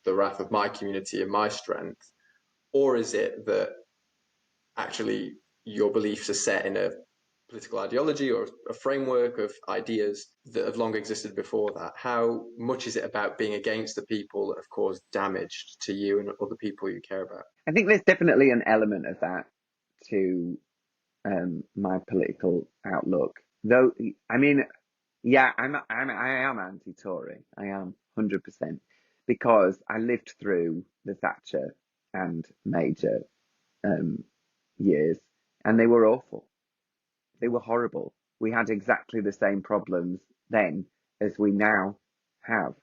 the wrath of my community and my strength? Or is it that actually your beliefs are set in a political ideology or a framework of ideas that have long existed before that? How much is it about being against the people that have caused damage to you and other people you care about? I think there's definitely an element of that to my political outlook. Though, I mean, yeah, I am anti-Tory. I am 100% because I lived through the Thatcher and Major years, and they were awful. They were horrible. We had exactly the same problems then as we now have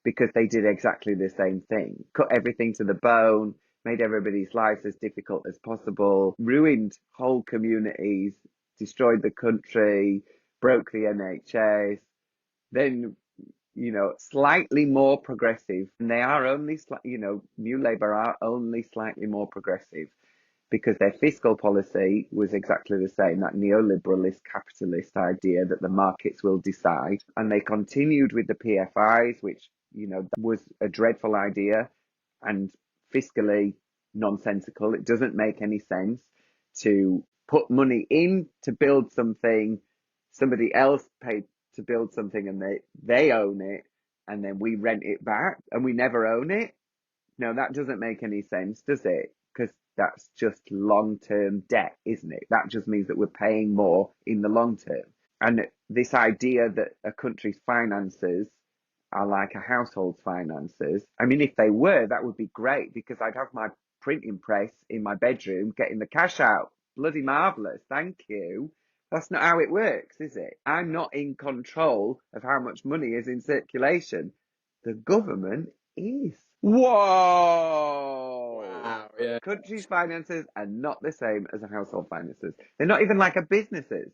because they did exactly the same thing. Cut everything to the bone, made everybody's lives as difficult as possible, ruined whole communities, destroyed the country, broke the NHS. Then, slightly more progressive. And they are only, New Labour are only slightly more progressive because their fiscal policy was exactly the same, that neoliberalist capitalist idea that the markets will decide. And they continued with the PFIs, which, was a dreadful idea and fiscally nonsensical. It doesn't make any sense to put money in to build something, somebody else paid to build something and they own it, and then we rent it back and we never own it. No, that doesn't make any sense, does it? Because that's just long-term debt, isn't it? That just means that we're paying more in the long term. And this idea that a country's finances are like a household's finances, I mean, if they were, that would be great because I'd have my printing press in my bedroom getting the cash out. Bloody marvellous, thank you. That's not how it works, is it? I'm not in control of how much money is in circulation. The government is. Whoa! Wow, yeah. Country's finances are not the same as a household finances. They're not even like a business's.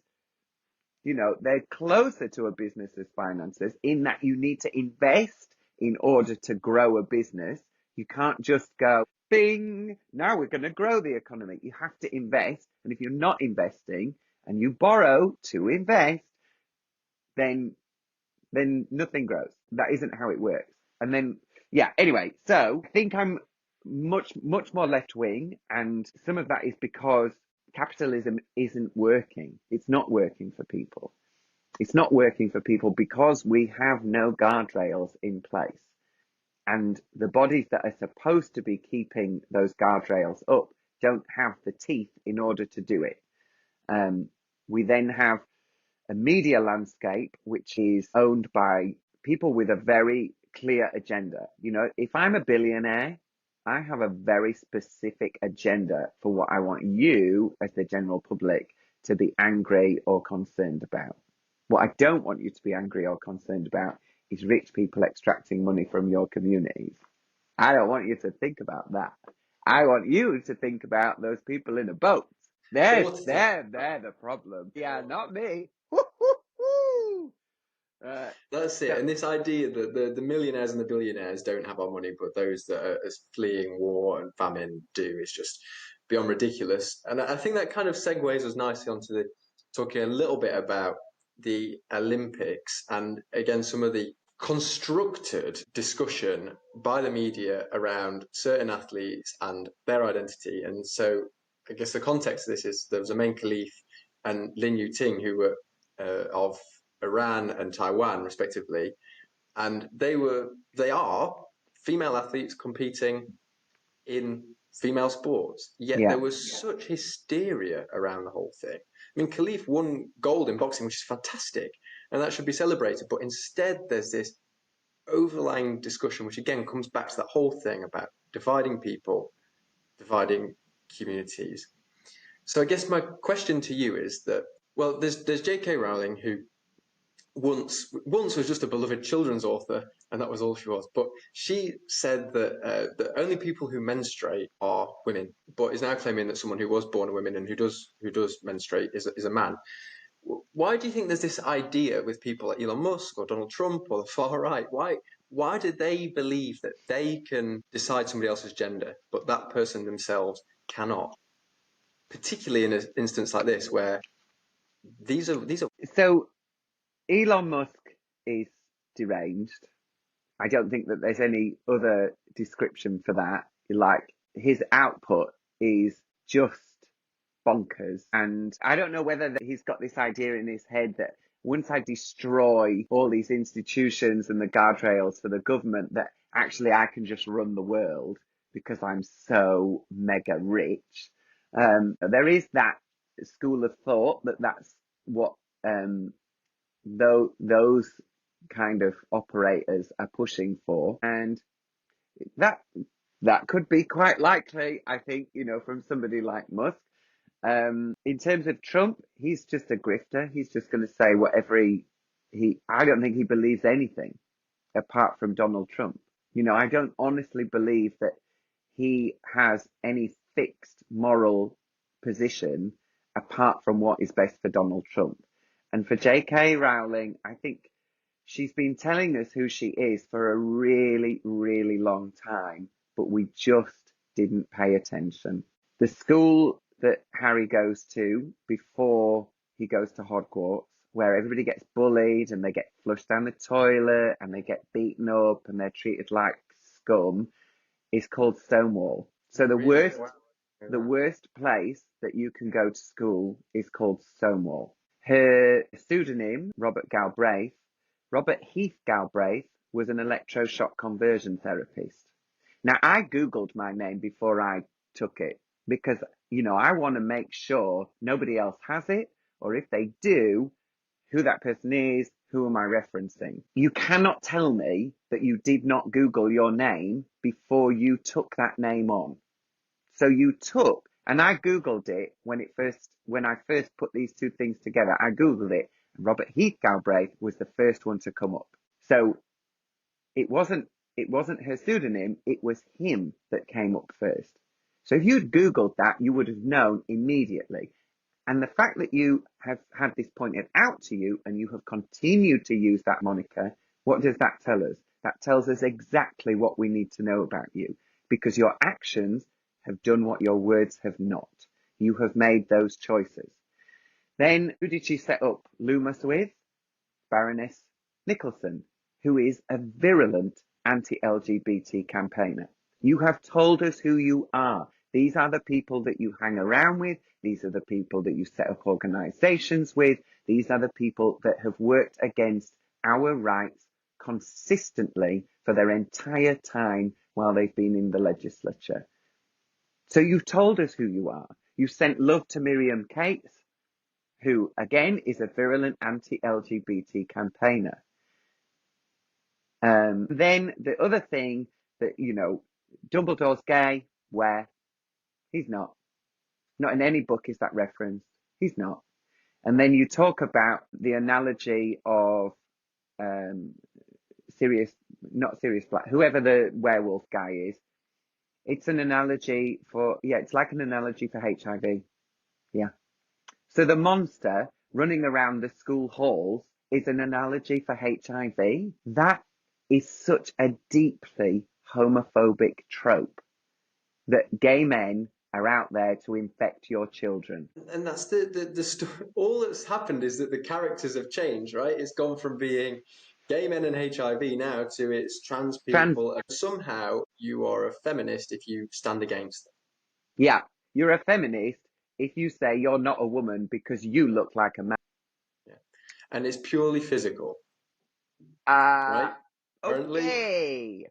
They're closer to a business's finances in that you need to invest in order to grow a business. You can't just go, bing, now we're going to grow the economy. You have to invest. And if you're not investing and you borrow to invest, then nothing grows. That isn't how it works. And then, yeah, anyway, so I think I'm much more left wing. And some of that is because capitalism isn't working. It's not working for people. It's not working for people because we have no guardrails in place. And the bodies that are supposed to be keeping those guardrails up don't have the teeth in order to do it. We then have a media landscape which is owned by people with a very clear agenda. If I'm a billionaire, I have a very specific agenda for what I want you as the general public to be angry or concerned about. What I don't want you to be angry or concerned about is rich people extracting money from your communities. I don't want you to think about that. I want you to think about those people in a boat. They're the problem. Yeah, not me. That's it. And this idea that the millionaires and the billionaires don't have our money, but those that are fleeing war and famine do is just beyond ridiculous. And I think that kind of segues us nicely onto talking a little bit about the Olympics and again some of the constructed discussion by the media around certain athletes and their identity. And so I guess the context of this is there was a main Khalif and Lin Yuting who were of Iran and Taiwan, respectively, and they are female athletes competing in female sports. Yet there was such hysteria around the whole thing. I mean, Khalif won gold in boxing, which is fantastic, and that should be celebrated. But instead, there's this overlying discussion, which again comes back to that whole thing about dividing people, dividing communities. So I guess my question to you is that, well, there's J.K. Rowling, who once was just a beloved children's author, and that was all she was. But she said that the only people who menstruate are women, but is now claiming that someone who was born a woman and who does menstruate is a man. Why do you think there's this idea with people like Elon Musk or Donald Trump or the far right? Why do they believe that they can decide somebody else's gender, but that person themselves cannot? Particularly in an instance like this, where these are. So Elon Musk is deranged. I don't think that there's any other description for that. Like, his output is just bonkers. And I don't know whether he's got this idea in his head that once I destroy all these institutions and the guardrails for the government, that actually I can just run the world because I'm so mega rich. There is that school of thought that that's what those kind of operators are pushing for, and that could be quite likely, I think, from somebody like Musk. In terms of Trump, he's just a grifter. He's just going to say whatever I don't think he believes anything apart from Donald Trump. I don't honestly believe that he has any fixed moral position apart from what is best for Donald Trump. And for J.K. Rowling, I think she's been telling us who she is for a really, really long time, but we just didn't pay attention. The school that Harry goes to before he goes to Hogwarts, where everybody gets bullied and they get flushed down the toilet and they get beaten up and they're treated like scum, is called Stonewall. So the Really? worst place that you can go to school is called Stonewall. Her pseudonym, Robert Heath Galbraith, was an electroshock conversion therapist. Now, I Googled my name before I took it because, I want to make sure nobody else has it, or if they do, who that person is, who am I referencing? You cannot tell me that you did not Google your name before you took that name on. So you took, and I Googled it when I first put these two things together. I Googled it, and Robert Heath Galbraith was the first one to come up. So it wasn't her pseudonym, it was him that came up first. So if you'd Googled that, you would have known immediately. And the fact that you have had this pointed out to you and you have continued to use that moniker, what does that tell us? That tells us exactly what we need to know about you, because your actions have done what your words have not. You have made those choices. Then who did she set up Loomis with? Baroness Nicholson, who is a virulent anti-LGBT campaigner. You have told us who you are. These are the people that you hang around with. These are the people that you set up organizations with. These are the people that have worked against our rights consistently for their entire time while they've been in the legislature. So you've told us who you are. You sent love to Miriam Cates, who, again, is a virulent anti-LGBT campaigner. Then the other thing that, Dumbledore's gay, where? He's not. Not in any book is that referenced. He's not. And then you talk about the analogy of not Sirius Black, whoever the werewolf guy is. It's an analogy it's like an analogy for HIV. Yeah. So the monster running around the school halls is an analogy for HIV. That is such a deeply homophobic trope that gay men are out there to infect your children. And that's the story. All that's happened is that the characters have changed, right? It's gone from being gay men and HIV now to it's trans people. And somehow you are a feminist if you stand against them. Yeah, you're a feminist if you say you're not a woman because you look like a man. Yeah. And it's purely physical. Right? Okay.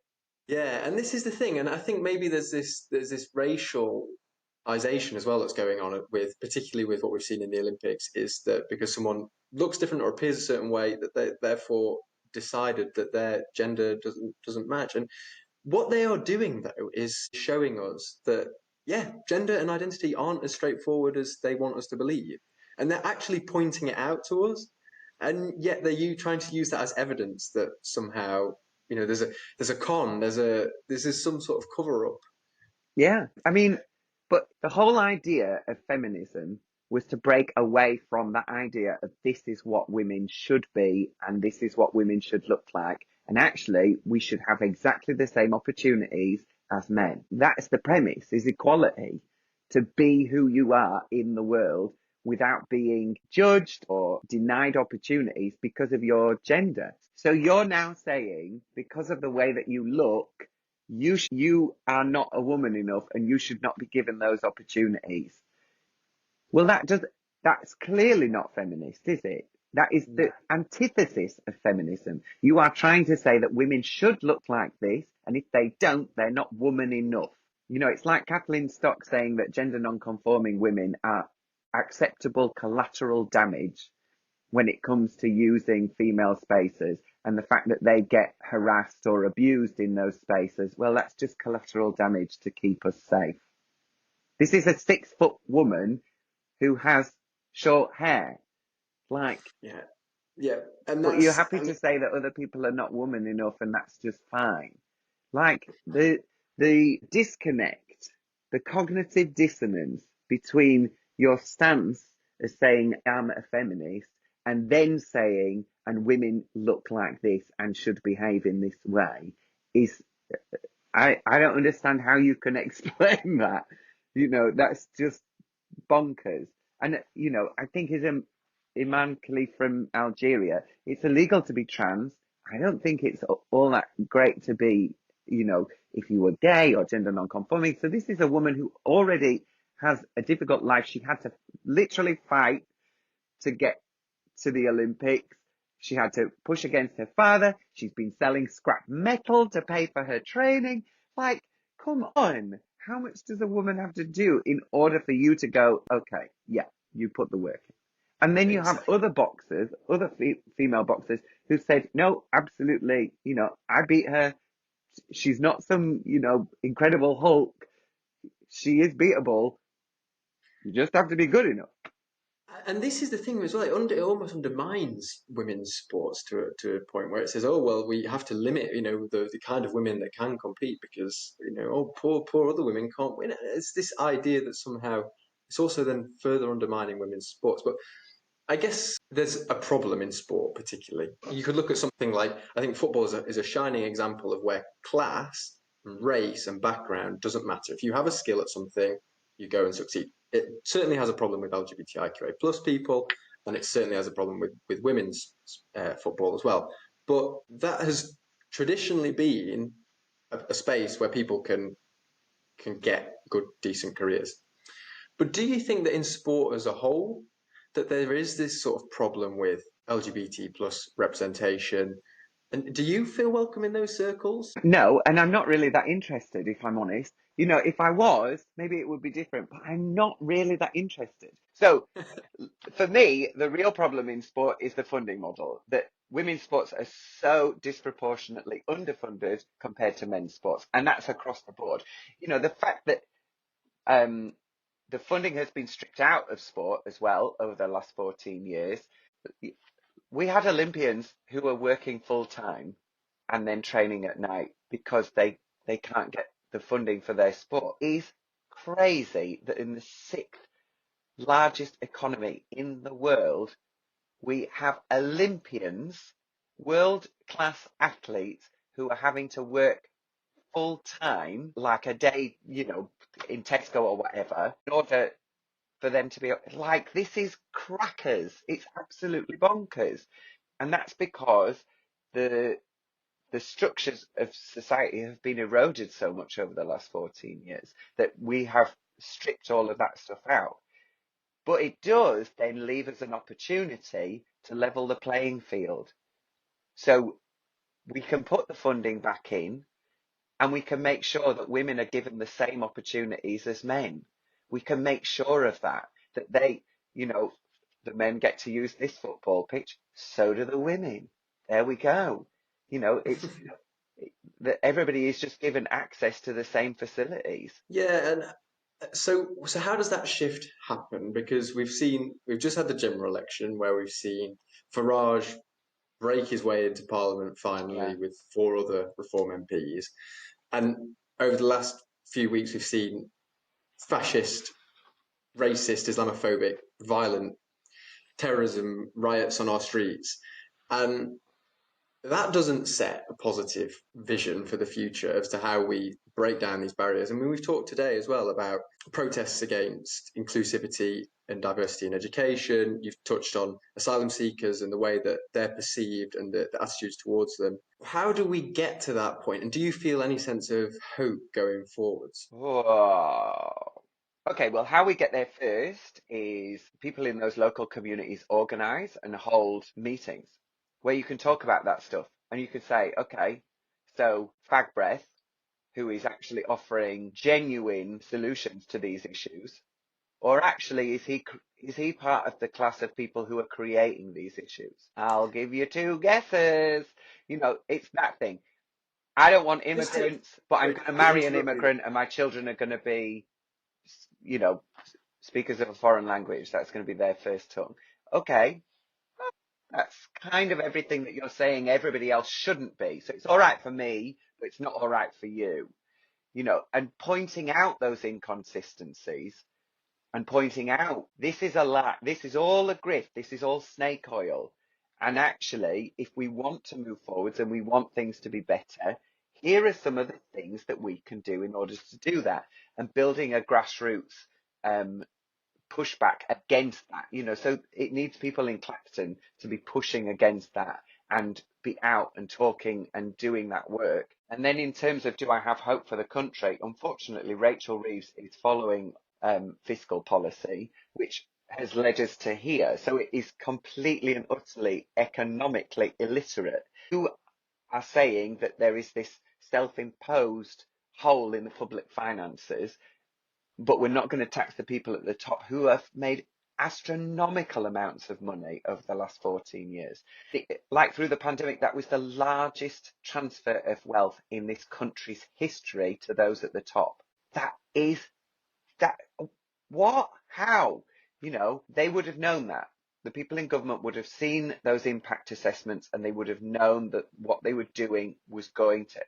Yeah, and this is the thing, and I think maybe there's this racialization as well that's going on with, particularly with what we've seen in the Olympics, is that because someone looks different or appears a certain way, that they therefore decided that their gender doesn't match. And what they are doing though is showing us that gender and identity aren't as straightforward as they want us to believe, and they're actually pointing it out to us, and yet they're trying to use that as evidence that somehow there's a con, this is some sort of cover up. Yeah, I mean, but the whole idea of feminism was to break away from that idea of this is what women should be and this is what women should look like. And actually, we should have exactly the same opportunities as men. That's the premise, is equality, to be who you are in the world without being judged or denied opportunities because of your gender. So you're now saying, because of the way that you look, you are not a woman enough and you should not be given those opportunities. Well, that's clearly not feminist, is it? That is the antithesis of feminism. You are trying to say that women should look like this, and if they don't, they're not woman enough. You know, it's like Kathleen Stock saying that gender non-conforming women are acceptable collateral damage when it comes to using female spaces, and the fact that they get harassed or abused in those spaces, well, that's just collateral damage to keep us safe. This is a 6-foot woman who has short hair. Like, yeah, and but you're that's, happy to say that other people are not woman enough and that's just fine. Like the disconnect, the cognitive dissonance between your stance as saying I'm a feminist and then saying and women look like this and should behave in this way is I don't understand how you can explain that. You know, that's just bonkers. And, you know, I think as Iman Khalif from Algeria, it's illegal to be trans. I don't think it's all that great to be, you know, if you were gay or gender non-conforming. So this is a woman who already has a difficult life. She had to literally fight to get to the Olympics. She had to push against her father. She's been selling scrap metal to pay for her training. Like, come on. How much does a woman have to do in order for you to go, okay, yeah, you put the work in? And then you have exactly. other boxers, other female boxers who said, no, absolutely, you know, I beat her. She's not some, you know, incredible Hulk. She is beatable. You just have to be good enough. And this is the thing as well. It almost undermines women's sports to a point where it says, "Oh well, we have to limit, the kind of women that can compete because oh poor other women can't win." It's this idea that somehow it's also then further undermining women's sports. But I guess there's a problem in sport, particularly. You could look at something like, I think football is a shining example of where class, race, and background doesn't matter. If you have a skill at something, you go and succeed. It certainly has a problem with LGBTIQA plus people, and it certainly has a problem with women's football as well. But that has traditionally been a space where people can get good, decent careers. But do you think that in sport as a whole, that there is this sort of problem with LGBT plus representation? And do you feel welcome in those circles? No, and I'm not really that interested, if I'm honest. You know, if I was, maybe it would be different, but I'm not really that interested. So for me, the real problem in sport is the funding model, that women's sports are so disproportionately underfunded compared to men's sports, and that's across the board. You know, the fact that um, the funding has been stripped out of sport as well over the last 14 years. We had Olympians who were working full time and then training at night because they can't get the funding for their sport. It's crazy that in the sixth largest economy in the world, we have Olympians, world class athletes who are having to work full time, like a day, you know, in Tesco or whatever, in order for them to be like, this is crackers. It's absolutely bonkers. And that's because the the structures of society have been eroded so much over the last 14 years that we have stripped all of that stuff out. But it does then leave us an opportunity to level the playing field. So we can put the funding back in and we can make sure that women are given the same opportunities as men. We can make sure of that, that they, you know, the men get to use this football pitch, so do the women. There we go. You know, it's that everybody is just given access to the same facilities. Yeah, and so how does that shift happen? Because we've just had the general election where we've seen Farage break his way into Parliament Yeah. finally with four other Reform MPs, and over the last few weeks we've seen fascist racist, Islamophobic, violent terrorism riots on our streets. And that doesn't set a positive vision for the future as to how we break down these barriers. I mean, we've talked today as well about protests against inclusivity and diversity in education. You've touched on asylum seekers and the way that they're perceived and the attitudes towards them. How do we get to that point? And do you feel any sense of hope going forwards? Oh. Okay, well, how we get there first is people in those local communities organise and hold meetings where you can talk about that stuff. And you can say, okay, so Fag Breath, who is actually offering genuine solutions to these issues, or actually is he part of the class of people who are creating these issues? I'll give you two guesses. You know, it's that thing. I don't want immigrants, but I'm going to marry an immigrant and my children are going to be, you know, speakers of a foreign language. That's going to be their first tongue. Okay, that's kind of everything that you're saying everybody else shouldn't be. So it's all right for me, but it's not all right for you. You know, and pointing out those inconsistencies and pointing out this is a lie, this is all a grift, this is all snake oil. And actually, if we want to move forwards and we want things to be better, here are some of the things that we can do in order to do that, and building a grassroots pushback against that. You know, so it needs people in Clacton to be pushing against that and be out and talking and doing that work. And then in terms of do I have hope for the country, unfortunately, Rachel Reeves is following fiscal policy, which has led us to here. So it is completely and utterly economically illiterate. Who are saying that there is this self-imposed hole in the public finances, but we're not going to tax the people at the top who have made astronomical amounts of money over the last 14 years. Like through the pandemic, that was the largest transfer of wealth in this country's history to those at the top. That, what? How? You know, they would have known that. The people in government would have seen those impact assessments and they would have known that what they were doing was going to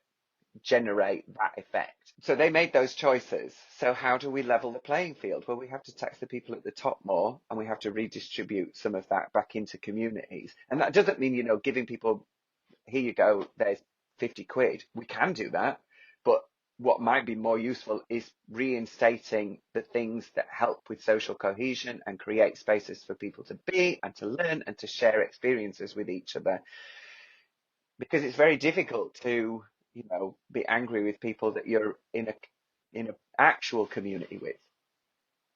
generate that effect. So they made those choices. So how do we level the playing field? Well, we have to tax the people at the top more and we have to redistribute some of that back into communities. And that doesn't mean, you know, giving people, here you go, there's 50 quid. We can do that. But what might be more useful is reinstating the things that help with social cohesion and create spaces for people to be and to learn and to share experiences with each other. Because it's very difficult to, you know, be angry with people that you're in a actual community with,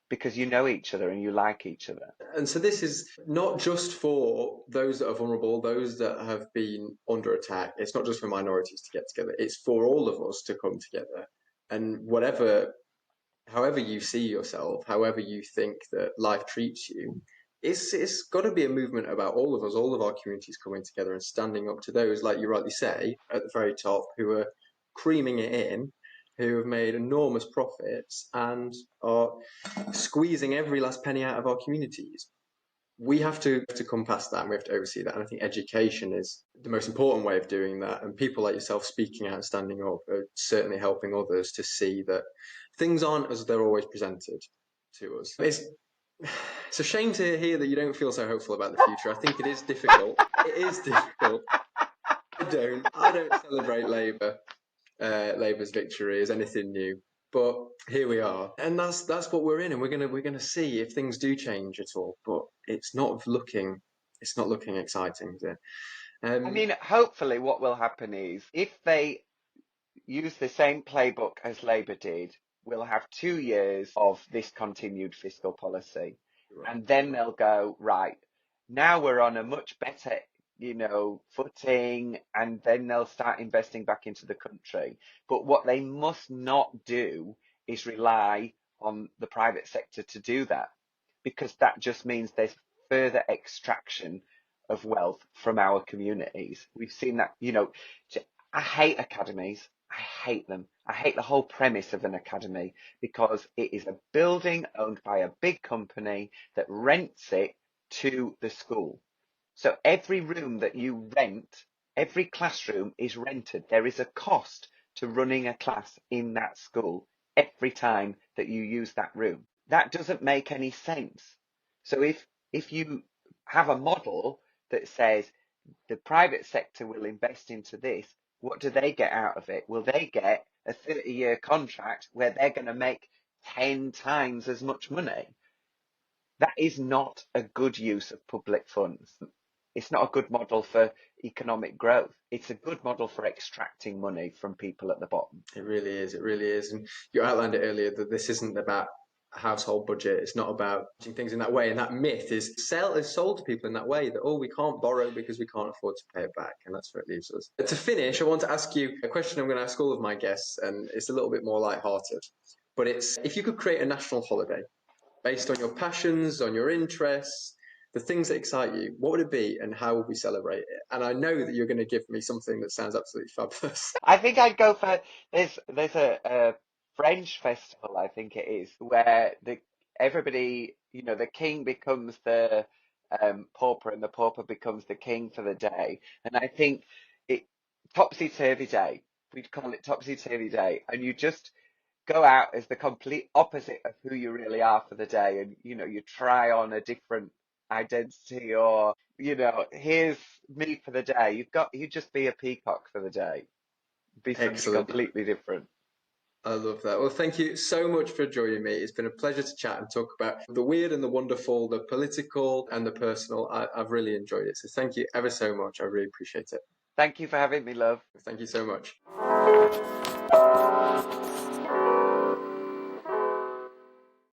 because you know each other and you like each other. And so this is not just for those that are vulnerable, those that have been under attack. It's not just for minorities to get together. It's for all of us to come together. And however you see yourself, however you think that life treats you, it's got to be a movement about all of us, all of our communities coming together and standing up to those, like you rightly say, at the very top, who are creaming it in, who have made enormous profits and are squeezing every last penny out of our communities. We have to come past that and we have to oversee that. And I think education is the most important way of doing that. And people like yourself speaking out and standing up are certainly helping others to see that things aren't as they're always presented to us. It's a shame to hear that you don't feel so hopeful about the future. I think it is difficult. It is difficult. I don't celebrate Labour's victory as anything new. But here we are, and that's what we're in, and we're gonna see if things do change at all. But it's not looking exciting, is it? I mean, hopefully what will happen is if they use the same playbook as Labour did, we'll have 2 years of this continued fiscal policy. Right. And then they'll go, right, now we're on a much better, you know, footing, and then they'll start investing back into the country. But what they must not do is rely on the private sector to do that, because that just means there's further extraction of wealth from our communities. We've seen that, you know. I hate academies. I hate them. I hate the whole premise of an academy, because it is a building owned by a big company that rents it to the school. So every room that you rent, every classroom is rented. There is a cost to running a class in that school every time that you use that room. That doesn't make any sense. So if you have a model that says the private sector will invest into this, what do they get out of it? Will they get a 30-year contract where they're going to make 10 times as much money? That is not a good use of public funds. It's not a good model for economic growth. It's a good model for extracting money from people at the bottom. It really is. It really is. And you outlined it earlier that this isn't about a household budget. It's not about doing things in that way. And that myth is sold to people in that way that, oh, we can't borrow because we can't afford to pay it back. And that's where it leaves us. To finish, I want to ask you a question I'm going to ask all of my guests, and it's a little bit more lighthearted. But it's, if you could create a national holiday based on your passions, on your interests, the things that excite you, what would it be and how would we celebrate it? And I know that you're going to give me something that sounds absolutely fabulous. I think I'd go for there's a French festival, I think it is, where everybody, the king becomes the pauper and the pauper becomes the king for the day. And I think it Topsy-Turvy Day, we'd call it Topsy-Turvy Day, and you just go out as the complete opposite of who you really are for the day, and you try on a different identity, or here's me for the day. You just be a peacock for the day, be something Excellent. completely different. I love that. Well, thank you so much for joining me. It's been a pleasure to chat and talk about the weird and the wonderful, the political and the personal. I've really enjoyed it. So thank you ever so much. I really appreciate it. Thank you for having me, love. Thank you so much.